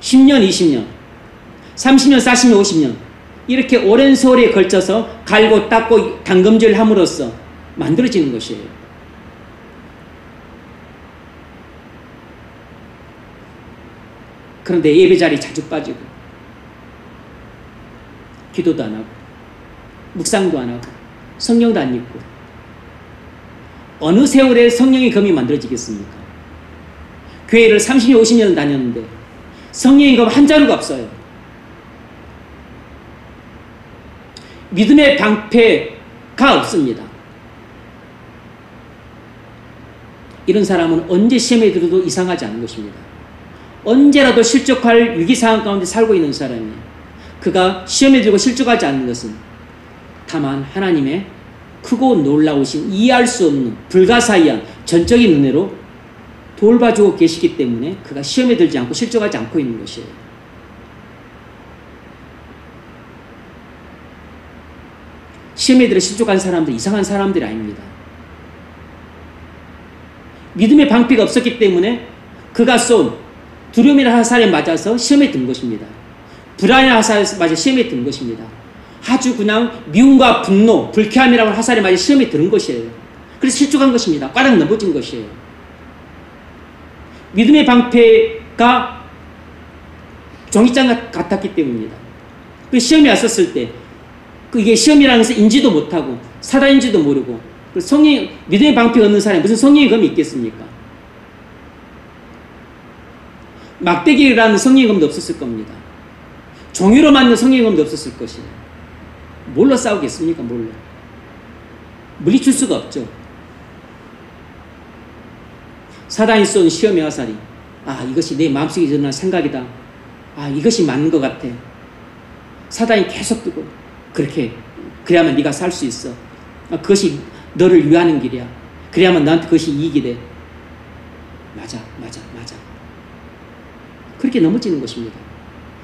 10년, 20년, 30년, 40년, 50년 이렇게 오랜 세월에 걸쳐서 갈고 닦고 담금질을 함으로써 만들어지는 것이에요. 그런데 예배 자리에 자주 빠지고 기도도 안 하고 묵상도 안 하고 성경도 안 읽고 어느 세월에 성령의 검이 만들어지겠습니까? 교회를 30년, 50년 다녔는데 성령의 검 한 자루가 없어요. 믿음의 방패가 없습니다. 이런 사람은 언제 시험에 들어도 이상하지 않은 것입니다. 언제라도 실족할 위기상황 가운데 살고 있는 사람이에요. 그가 시험에 들고 실족하지 않는 것은 다만 하나님의 크고 놀라우신 이해할 수 없는 불가사의한 전적인 은혜로 돌봐주고 계시기 때문에 그가 시험에 들지 않고 실족하지 않고 있는 것이에요. 시험에 들어 실족한 사람들 이상한 사람들이 아닙니다. 믿음의 방패가 없었기 때문에 그가 쏜 두려움이라는 화살에 맞아서 시험에 든 것입니다. 불안이라는 화살에 맞아 시험에 든 것입니다. 아주 그냥 미움과 분노, 불쾌함이라는 화살에 맞아 시험에 드는 것이에요. 그래서 실족한 것입니다. 꽈당 넘어진 것이에요. 믿음의 방패가 종이장 같았기 때문입니다. 그 시험이 왔었을 때 이게 시험이라는 것을 인지도 못하고 사단인지도 모르고 성령 믿음의 방패가 없는 사람이 무슨 성령의 검이 있겠습니까? 막대기라는 성령의 검도 없었을 겁니다. 종이로 만든 성령의 검도 없었을 것이에요. 뭘로 싸우겠습니까? 뭘로? 물리칠 수가 없죠. 사단이 쏜 시험의 화살이 이것이 내 마음속에 일어난 생각이다. 이것이 맞는 것 같아. 사단이 계속 뜨고 그래야만 네가 살 수 있어. 그것이 너를 위하는 길이야. 그래야만 너한테 그것이 이익이 돼. 맞아. 그렇게 넘어지는 것입니다.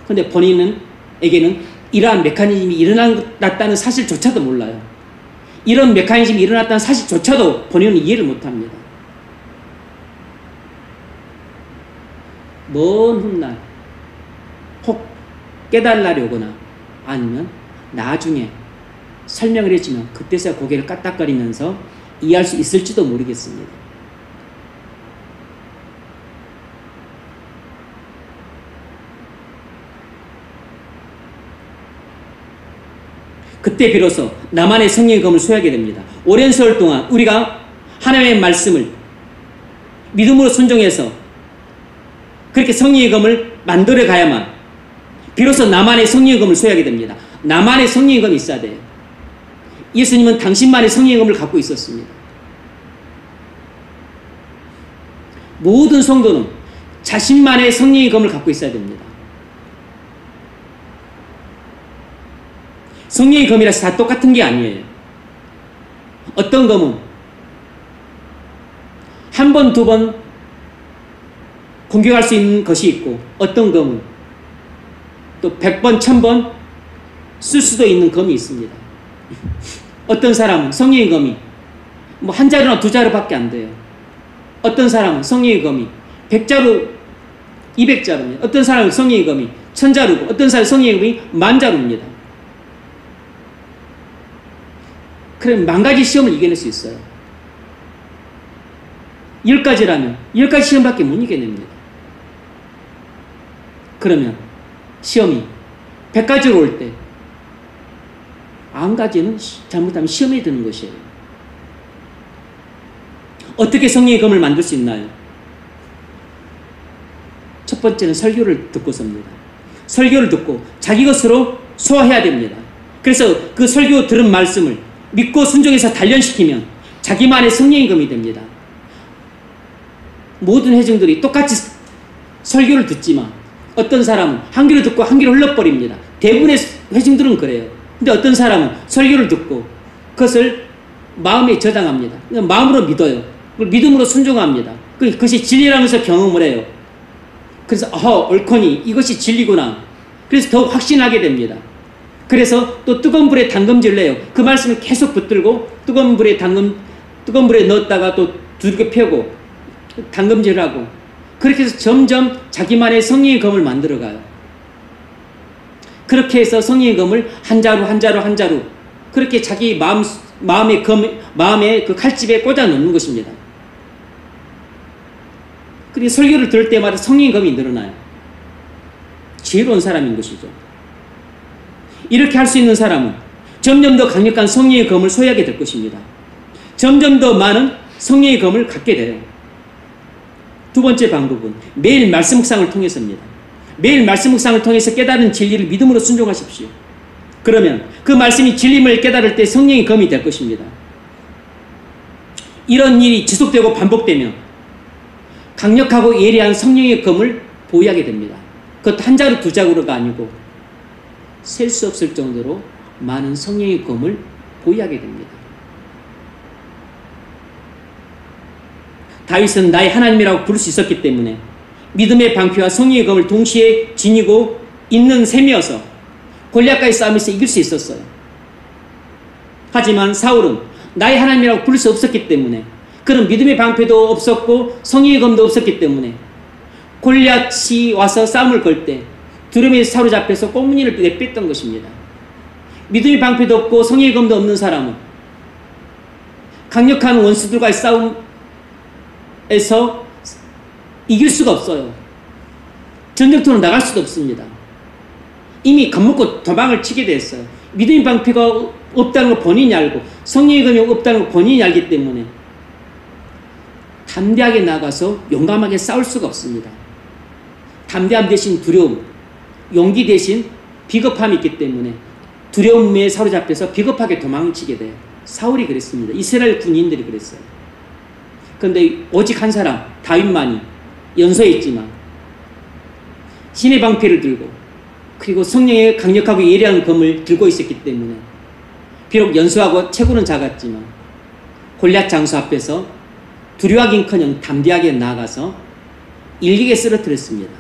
그런데 본인에게는 이러한 메커니즘이 일어났다는 사실조차도 몰라요. 이런 메커니즘이 일어났다는 사실조차도 본인은 이해를 못합니다. 먼 훗날 혹 깨달으려거나 아니면 나중에 설명을 해주면 그때서야 고개를 까딱거리면서 이해할 수 있을지도 모르겠습니다. 그때 비로소 나만의 성령의 검을 소유하게 됩니다. 오랜 세월 동안 우리가 하나님의 말씀을 믿음으로 순종해서 그렇게 성령의 검을 만들어 가야만 비로소 나만의 성령의 검을 소유하게 됩니다. 나만의 성령의 검이 있어야 돼요. 예수님은 당신만의 성령의 검을 갖고 있었습니다. 모든 성도는 자신만의 성령의 검을 갖고 있어야 됩니다. 성령의 검이라서 다 똑같은 게 아니에요. 어떤 검은 한 번, 두 번 공격할 수 있는 것이 있고, 어떤 검은 또 100번, 1000번 쓸 수도 있는 검이 있습니다. 어떤 사람은 성령의 검이 뭐 한 자루나 두 자루밖에 안 돼요. 어떤 사람은 성령의 검이 100자루, 200자루입니다. 어떤 사람은 성령의 검이 1000자루고, 어떤 사람은 성령의 검이 10,000자루입니다. 그럼 10,000가지 시험을 이겨낼 수 있어요. 10가지라면 10가지 시험밖에 못 이겨냅니다. 그러면 시험이 100가지로 올 때 90가지는 잘못하면 시험에 드는 것이에요. 어떻게 성령의 검을 만들 수 있나요? 첫 번째는 설교를 듣고서입니다. 설교를 듣고 자기 것으로 소화해야 됩니다. 그래서 그 설교 들은 말씀을 믿고 순종해서 단련시키면 자기만의 성령의 검이 됩니다. 모든 회중들이 똑같이 설교를 듣지만 어떤 사람은 한 귀로 듣고 한 귀로 흘러버립니다. 대부분의 회중들은 그래요. 근데 어떤 사람은 설교를 듣고 그것을 마음에 저장합니다. 마음으로 믿어요. 그걸 믿음으로 순종합니다. 그것이 진리라면서 경험을 해요. 그래서 옳거니 이것이 진리구나. 그래서 더욱 확신하게 됩니다. 그래서 또 뜨거운 불에 담금질을 해요. 그 말씀을 계속 붙들고 뜨거운 불에 넣었다가 또 두들겨 펴고 담금질을 하고, 그렇게 해서 점점 자기만의 성령의 검을 만들어가요. 그렇게 해서 성령의 검을 한 자루 한 자루 한 자루 그렇게 자기 마음의 그 칼집에 꽂아 놓는 것입니다. 그리고 설교를 들을 때마다 성령의 검이 늘어나요. 지혜로운 사람인 것이죠. 이렇게 할 수 있는 사람은 점점 더 강력한 성령의 검을 소유하게 될 것입니다. 점점 더 많은 성령의 검을 갖게 돼요. 두 번째 방법은 매일 말씀 묵상을 통해서입니다. 매일 말씀 묵상을 통해서 깨달은 진리를 믿음으로 순종하십시오. 그러면 그 말씀이 진림을 깨달을 때 성령의 검이 될 것입니다. 이런 일이 지속되고 반복되면 강력하고 예리한 성령의 검을 보유하게 됩니다. 그것도 한 자루 두 자루가 아니고 셀 수 없을 정도로 많은 성령의 검을 보유하게 됩니다. 다윗은 나의 하나님이라고 부를 수 있었기 때문에 믿음의 방패와 성령의 검을 동시에 지니고 있는 셈이어서 골리앗과의 싸움에서 이길 수 있었어요. 하지만 사울은 나의 하나님이라고 부를 수 없었기 때문에, 그런 믿음의 방패도 없었고 성령의 검도 없었기 때문에 골리앗이 와서 싸움을 걸 때 두려움에 사로잡혀서 꽁무니를 내뺐던 것입니다. 믿음의 방패도 없고 성령의 검도 없는 사람은 강력한 원수들과의 싸움에서 이길 수가 없어요. 전쟁터로 나갈 수도 없습니다. 이미 겁먹고 도망을 치게 됐어요. 믿음의 방패가 없다는 걸 본인이 알고 성령의 검이 없다는 걸 본인이 알기 때문에 담대하게 나가서 용감하게 싸울 수가 없습니다. 담대함 대신 두려움, 용기 대신 비겁함이 있기 때문에 두려움에 사로잡혀서 비겁하게 도망치게 돼요. 사울이 그랬습니다. 이스라엘 군인들이 그랬어요. 그런데 오직 한 사람 다윗만이 연소했지만 신의 방패를 들고 그리고 성령의 강력하고 예리한 검을 들고 있었기 때문에 비록 연소하고 체구는 작았지만 골리앗 장수 앞에서 두려워하긴커녕 담대하게 나아가서 일격에 쓰러뜨렸습니다.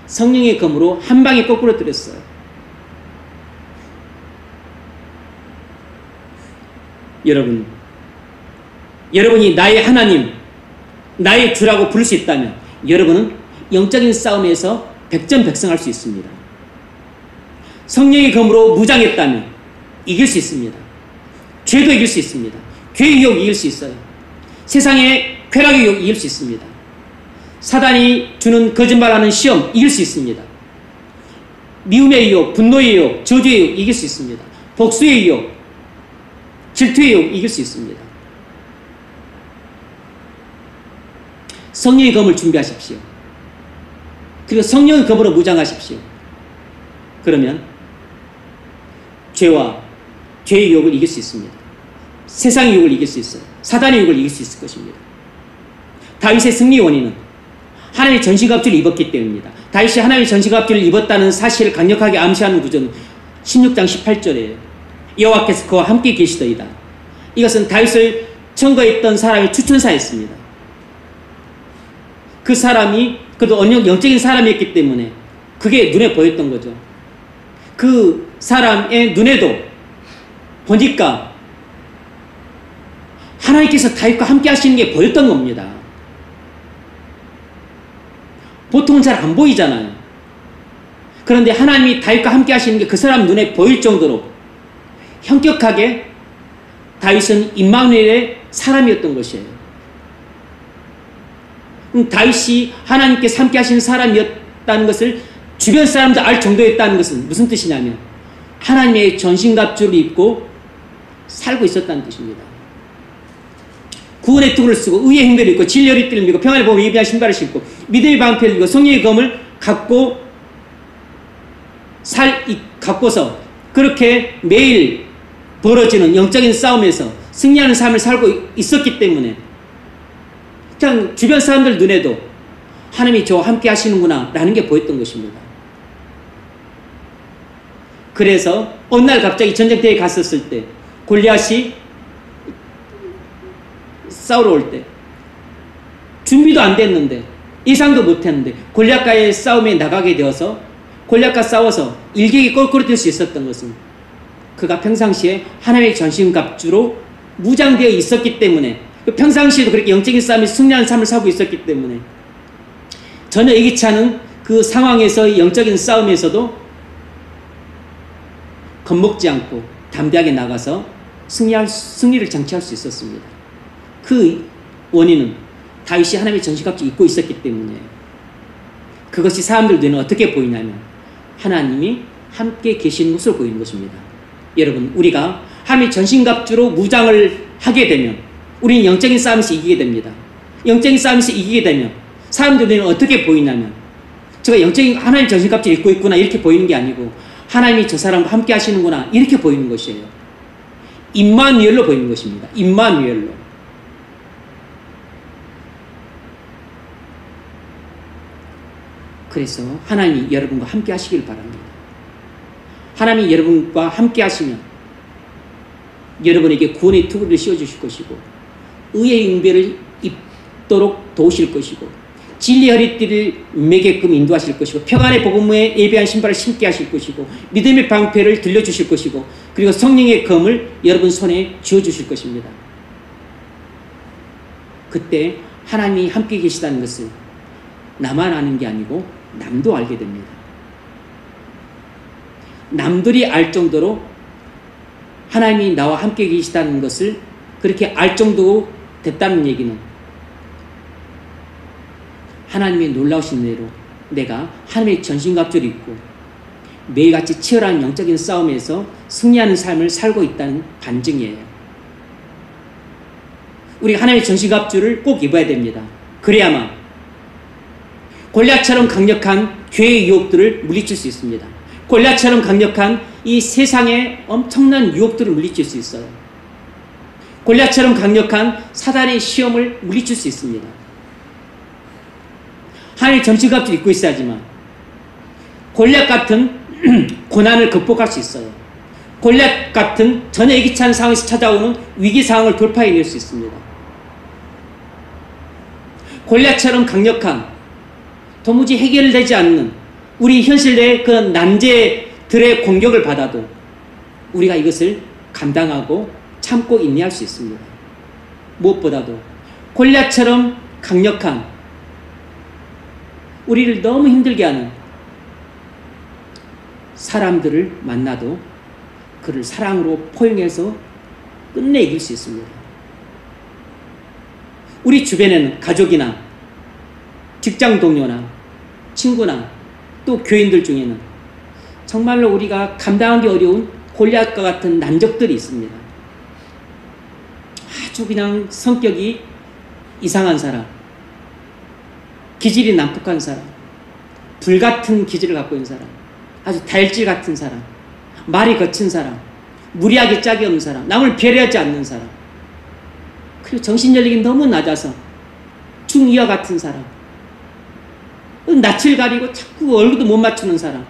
성령의 검으로 한 방에 거꾸로 때렸어요. 여러분이 나의 하나님, 나의 주라고 부를 수 있다면 여러분은 영적인 싸움에서 백전백승할 수 있습니다. 성령의 검으로 무장했다면 이길 수 있습니다. 죄도 이길 수 있습니다. 죄의 유혹 이길 수 있어요. 세상의 쾌락의 유혹 이길 수 있습니다. 사단이 주는 거짓말하는 시험 이길 수 있습니다. 미움의 유혹, 분노의 유혹, 저주의 유혹 이길 수 있습니다. 복수의 유혹, 질투의 유혹 이길 수 있습니다. 성령의 검을 준비하십시오. 그리고 성령의 검으로 무장하십시오. 그러면 죄와 죄의 유혹을 이길 수 있습니다. 세상의 유혹을 이길 수 있어요. 사단의 유혹을 이길 수 있을 것입니다. 다윗의 승리 원인은 하나님의 전신갑주를 입었기 때문입니다. 다윗이 하나님의 전신갑주를 입었다는 사실을 강력하게 암시하는 구절은 16장 18절이에요. 여호와께서 그와 함께 계시더이다. 이것은 다윗을 청거했던 사람의 추천사였습니다. 그 사람이 그도 영적인 사람이었기 때문에 그게 눈에 보였던 거죠. 그 사람의 눈에도 보니까 하나님께서 다윗과 함께 하시는 게 보였던 겁니다. 보통은 잘 안 보이잖아요. 그런데 하나님이 다윗과 함께 하시는 게 그 사람 눈에 보일 정도로 현격하게 다윗은 임마누엘의 사람이었던 것이에요. 다윗이 하나님께서 함께 하시는 사람이었다는 것을 주변 사람도 알 정도였다는 것은 무슨 뜻이냐면 하나님의 전신갑주를 입고 살고 있었다는 뜻입니다. 구원의 투구를 쓰고 의의 행배를 입고 진리의 띠를 입고 평안의 복음을 예비한 신발을 신고 믿음의 방패를 입고 성령의 검을 갖고서 그렇게 매일 벌어지는 영적인 싸움에서 승리하는 삶을 살고 있었기 때문에 그냥 주변 사람들 눈에도 하나님이 저와 함께 하시는구나 라는 게 보였던 것입니다. 그래서 어느 날 갑자기 전쟁터에 갔었을 때 골리앗이 싸우러 올 때 준비도 안 됐는데 예상도 못했는데 골리앗과의 싸움에 나가게 되어서 골리앗과 싸워서 일격에 꼴꼴이 될 수 있었던 것은 그가 평상시에 하나님의 전신갑주로 무장되어 있었기 때문에 평상시에도 그렇게 영적인 싸움에서 승리하는 삶을 살고 있었기 때문에 전혀 예기치 않은 그 상황에서의 영적인 싸움에서도 겁먹지 않고 담대하게 나가서 승리를 장치할 수 있었습니다. 그 원인은 다윗이 하나님의 전신갑주 입고 있었기 때문이에요. 그것이 사람들 눈에 어떻게 보이냐면 하나님이 함께 계시는 것으로 보이는 것입니다. 여러분, 우리가 하나님의 전신갑주로 무장을 하게 되면 우리는 영적인 싸움에서 이기게 됩니다. 영적인 싸움에서 이기게 되면 사람들 눈에 어떻게 보이냐면 제가 영적인 하나님의 전신갑주를 입고 있구나 이렇게 보이는 게 아니고 하나님이 저 사람과 함께 하시는구나 이렇게 보이는 것이에요. 임마누엘로 보이는 것입니다. 임마누엘로. 그래서 하나님이 여러분과 함께 하시길 바랍니다. 하나님이 여러분과 함께 하시면 여러분에게 구원의 투구를 씌워주실 것이고 의의 응배를 입도록 도우실 것이고 진리의 허리띠를 매게끔 인도하실 것이고 평안의 복음에 예배한 신발을 신게 하실 것이고 믿음의 방패를 들려주실 것이고 그리고 성령의 검을 여러분 손에 쥐어주실 것입니다. 그때 하나님이 함께 계시다는 것을 나만 아는 게 아니고 남도 알게 됩니다. 남들이 알 정도로 하나님이 나와 함께 계시다는 것을 그렇게 알 정도 됐다는 얘기는 하나님의 놀라우신 은혜로 내가 하나님의 전신갑주를 입고 매일같이 치열한 영적인 싸움에서 승리하는 삶을 살고 있다는 반증이에요. 우리가 하나님의 전신갑주를 꼭 입어야 됩니다. 그래야만 골리앗처럼 강력한 죄의 유혹들을 물리칠 수 있습니다. 골리앗처럼 강력한 이 세상의 엄청난 유혹들을 물리칠 수 있어요. 골리앗처럼 강력한 사단의 시험을 물리칠 수 있습니다. 하나님의 전신갑주를 입고 있어야지만 골리앗 같은 고난을 극복할 수 있어요. 골리앗 같은 전혀 예기치 않은 상황에서 찾아오는 위기 상황을 돌파해낼 수 있습니다. 골리앗처럼 강력한 도무지 해결되지 않는 우리 현실 내의 그 난제들의 공격을 받아도 우리가 이것을 감당하고 참고 인내할 수 있습니다. 무엇보다도 골리앗처럼 강력한 우리를 너무 힘들게 하는 사람들을 만나도 그를 사랑으로 포용해서 끝내 이길 수 있습니다. 우리 주변에는 가족이나 직장 동료나 친구나 또 교인들 중에는 정말로 우리가 감당하기 어려운 골리앗과 같은 난적들이 있습니다. 아주 그냥 성격이 이상한 사람, 기질이 난폭한 사람, 불같은 기질을 갖고 있는 사람, 아주 달질 같은 사람, 말이 거친 사람, 무리하게 짝이 없는 사람, 남을 배려하지 않는 사람, 그리고 정신연령이 너무 낮아서 중2와 같은 사람, 낯을 가리고 자꾸 얼굴도 못 맞추는 사람,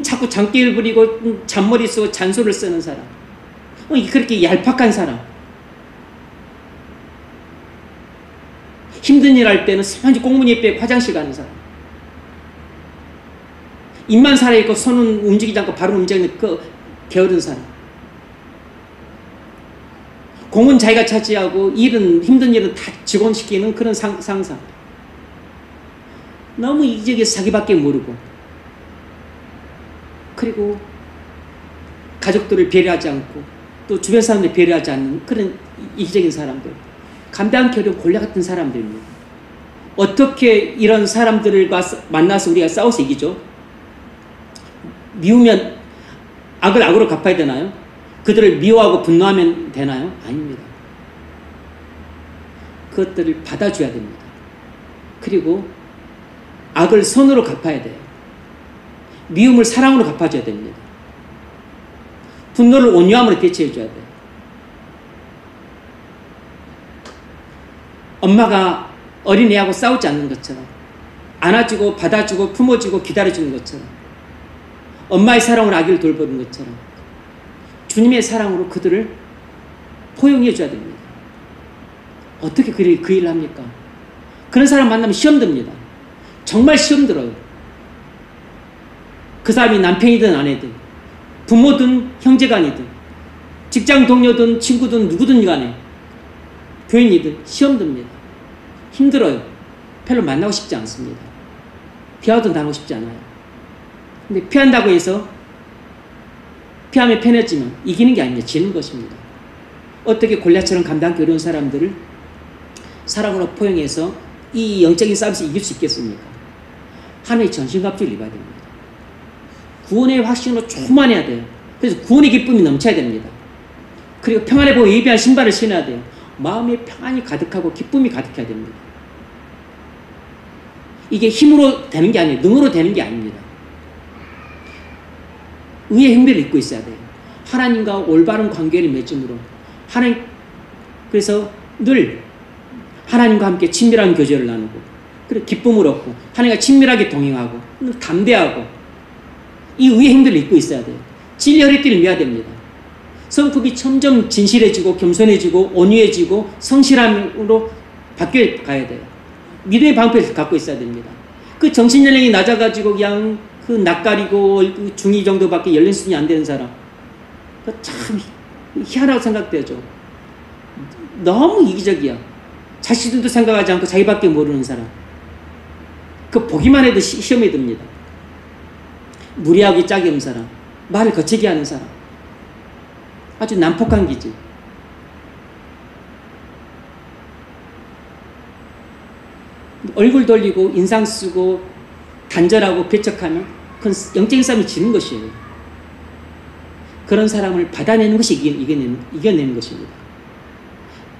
자꾸 장기를 부리고 잔머리 쓰고 잔소리를 쓰는 사람, 그렇게 얄팍한 사람, 힘든 일 할 때는 슬쩍 꽁무니 빼고 화장실 가는 사람, 입만 살아있고 손은 움직이지 않고 발은 움직이는 그 게으른 사람, 공은 자기가 차지하고 일은 힘든 일은 다 직원시키는 그런 상사, 너무 이기적이어서 자기밖에 모르고, 그리고 가족들을 배려하지 않고 또 주변 사람들 배려하지 않는 그런 이기적인 사람들, 감당하기 어려운 골략 같은 사람들입니다. 어떻게 이런 사람들과 만나서 우리가 싸워서 이기죠? 미우면 악을 악으로 갚아야 되나요? 그들을 미워하고 분노하면 되나요? 아닙니다. 그것들을 받아줘야 됩니다. 그리고 악을 선으로 갚아야 돼요. 미움을 사랑으로 갚아줘야 됩니다. 분노를 온유함으로 대체해줘야 돼요. 엄마가 어린애하고 싸우지 않는 것처럼, 안아주고 받아주고 품어주고 기다려주는 것처럼, 엄마의 사랑으로 아기를 돌보는 것처럼 주님의 사랑으로 그들을 포용해줘야 됩니다. 어떻게 그 일을 합니까? 그런 사람 만나면 시험 듭니다. 정말 시험 들어요. 그 사람이 남편이든 아내든 부모든 형제간이든 직장 동료든 친구든 누구든 간에 교인이든 시험 듭니다. 힘들어요. 별로 만나고 싶지 않습니다. 피하도 나누고 싶지 않아요. 근데 피한다고 해서 피하면 편해지면 이기는 게 아닙니다. 지는 것입니다. 어떻게 골리앗처럼 감당하기 어려운 사람들을 사랑으로 포용해서 이 영적인 싸움에서 이길 수 있겠습니까? 하나님의 전신갑주를 입어야 됩니다. 구원의 확신으로 충만해야 돼요. 그래서 구원의 기쁨이 넘쳐야 됩니다. 그리고 평안에 보고 예비한 신발을 신어야 돼요. 마음에 평안이 가득하고 기쁨이 가득해야 됩니다. 이게 힘으로 되는 게 아니에요. 능으로 되는 게 아닙니다. 의의 행배를 입고 있어야 돼요. 하나님과 올바른 관계를 맺음으로 하나님, 그래서 늘 하나님과 함께 친밀한 교제를 나누고, 그리고 기쁨을 얻고 하나님과 친밀하게 동행하고 담대하고 이 의의 행배를 입고 있어야 돼요. 진리 허리띠를 매야 됩니다. 성품이 점점 진실해지고 겸손해지고 온유해지고 성실함으로 바뀌어 가야 돼요. 믿음의 방패를 갖고 있어야 됩니다. 그 정신연령이 낮아가지고 그냥 그 낯가리고 중2 정도밖에 열린 수준이 안 되는 사람, 참 희한하고 생각되죠. 너무 이기적이야. 자신들도 생각하지 않고 자기밖에 모르는 사람, 그 보기만 해도 시험에 듭니다. 무리하게 짝이 없는 사람, 말을 거치게 하는 사람, 아주 난폭한 기질. 얼굴 돌리고 인상 쓰고 단절하고 배척하면 그건 영적인 싸움이 지는 것이에요. 그런 사람을 받아내는 것이 이겨내는 것입니다.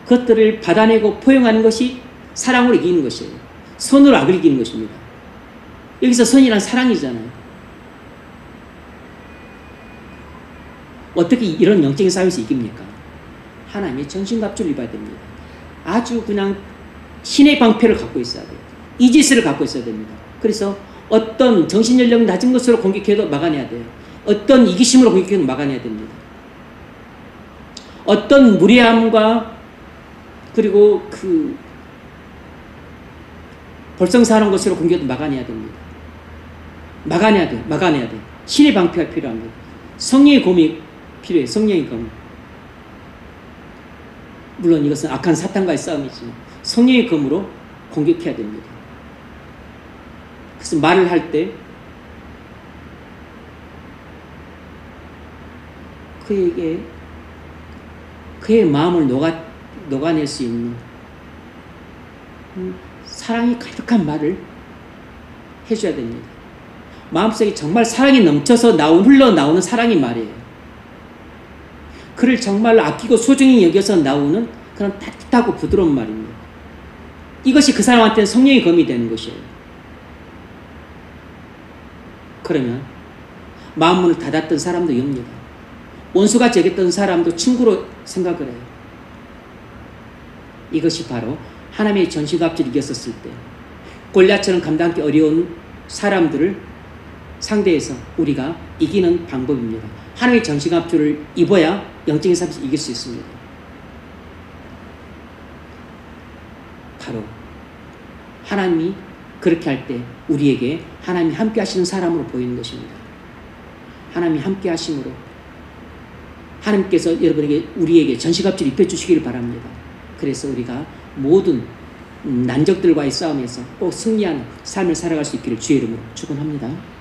그것들을 받아내고 포용하는 것이 사랑으로 이기는 것이에요. 선으로 악을 이기는 것입니다. 여기서 선이란 사랑이잖아요. 어떻게 이런 영적인 싸움에서 이깁니까? 하나님의 전신갑주를 입어야 됩니다. 아주 그냥 신의 방패를 갖고 있어야 돼요. 이지스를 갖고 있어야 됩니다. 그래서 어떤 정신연령 낮은 것으로 공격해도 막아내야 돼요. 어떤 이기심으로 공격해도 막아내야 됩니다. 어떤 무례함과 그리고 그 볼썽사하는 것으로 공격해도 막아내야 됩니다. 막아내야 돼요. 신의 방패가 필요합니다. 성령의 검이 필요해요. 성령의 검. 물론 이것은 악한 사탄과의 싸움이지만 성령의 검으로 공격해야 됩니다. 그래서 말을 할 때 그에게 그의 마음을 녹아낼 수 있는 사랑이 가득한 말을 해줘야 됩니다. 마음속에 정말 사랑이 넘쳐서 흘러나오는 사랑의 말이에요. 그를 정말 아끼고 소중히 여겨서 나오는 그런 따뜻하고 부드러운 말입니다. 이것이 그 사람한테는 성령의 검이 되는 것이에요. 그러면 마음문을 닫았던 사람도 엽니다. 원수가 제겼던 사람도 친구로 생각을 해요. 이것이 바로 하나님의 전신갑주를 이겼었을 때 골리앗처럼 감당하기 어려운 사람들을 상대해서 우리가 이기는 방법입니다. 하나님의 전신갑주를 입어야 영적인 싸움에서 이길 수 있습니다. 바로 하나님이 그렇게 할 때 우리에게 하나님이 함께 하시는 사람으로 보이는 것입니다. 하나님이 함께 하심으로 하나님께서 여러분에게 우리에게 전신갑주를 입혀주시기를 바랍니다. 그래서 우리가 모든 난적들과의 싸움에서 꼭 승리하는 삶을 살아갈 수 있기를 주의 이름으로 축원합니다.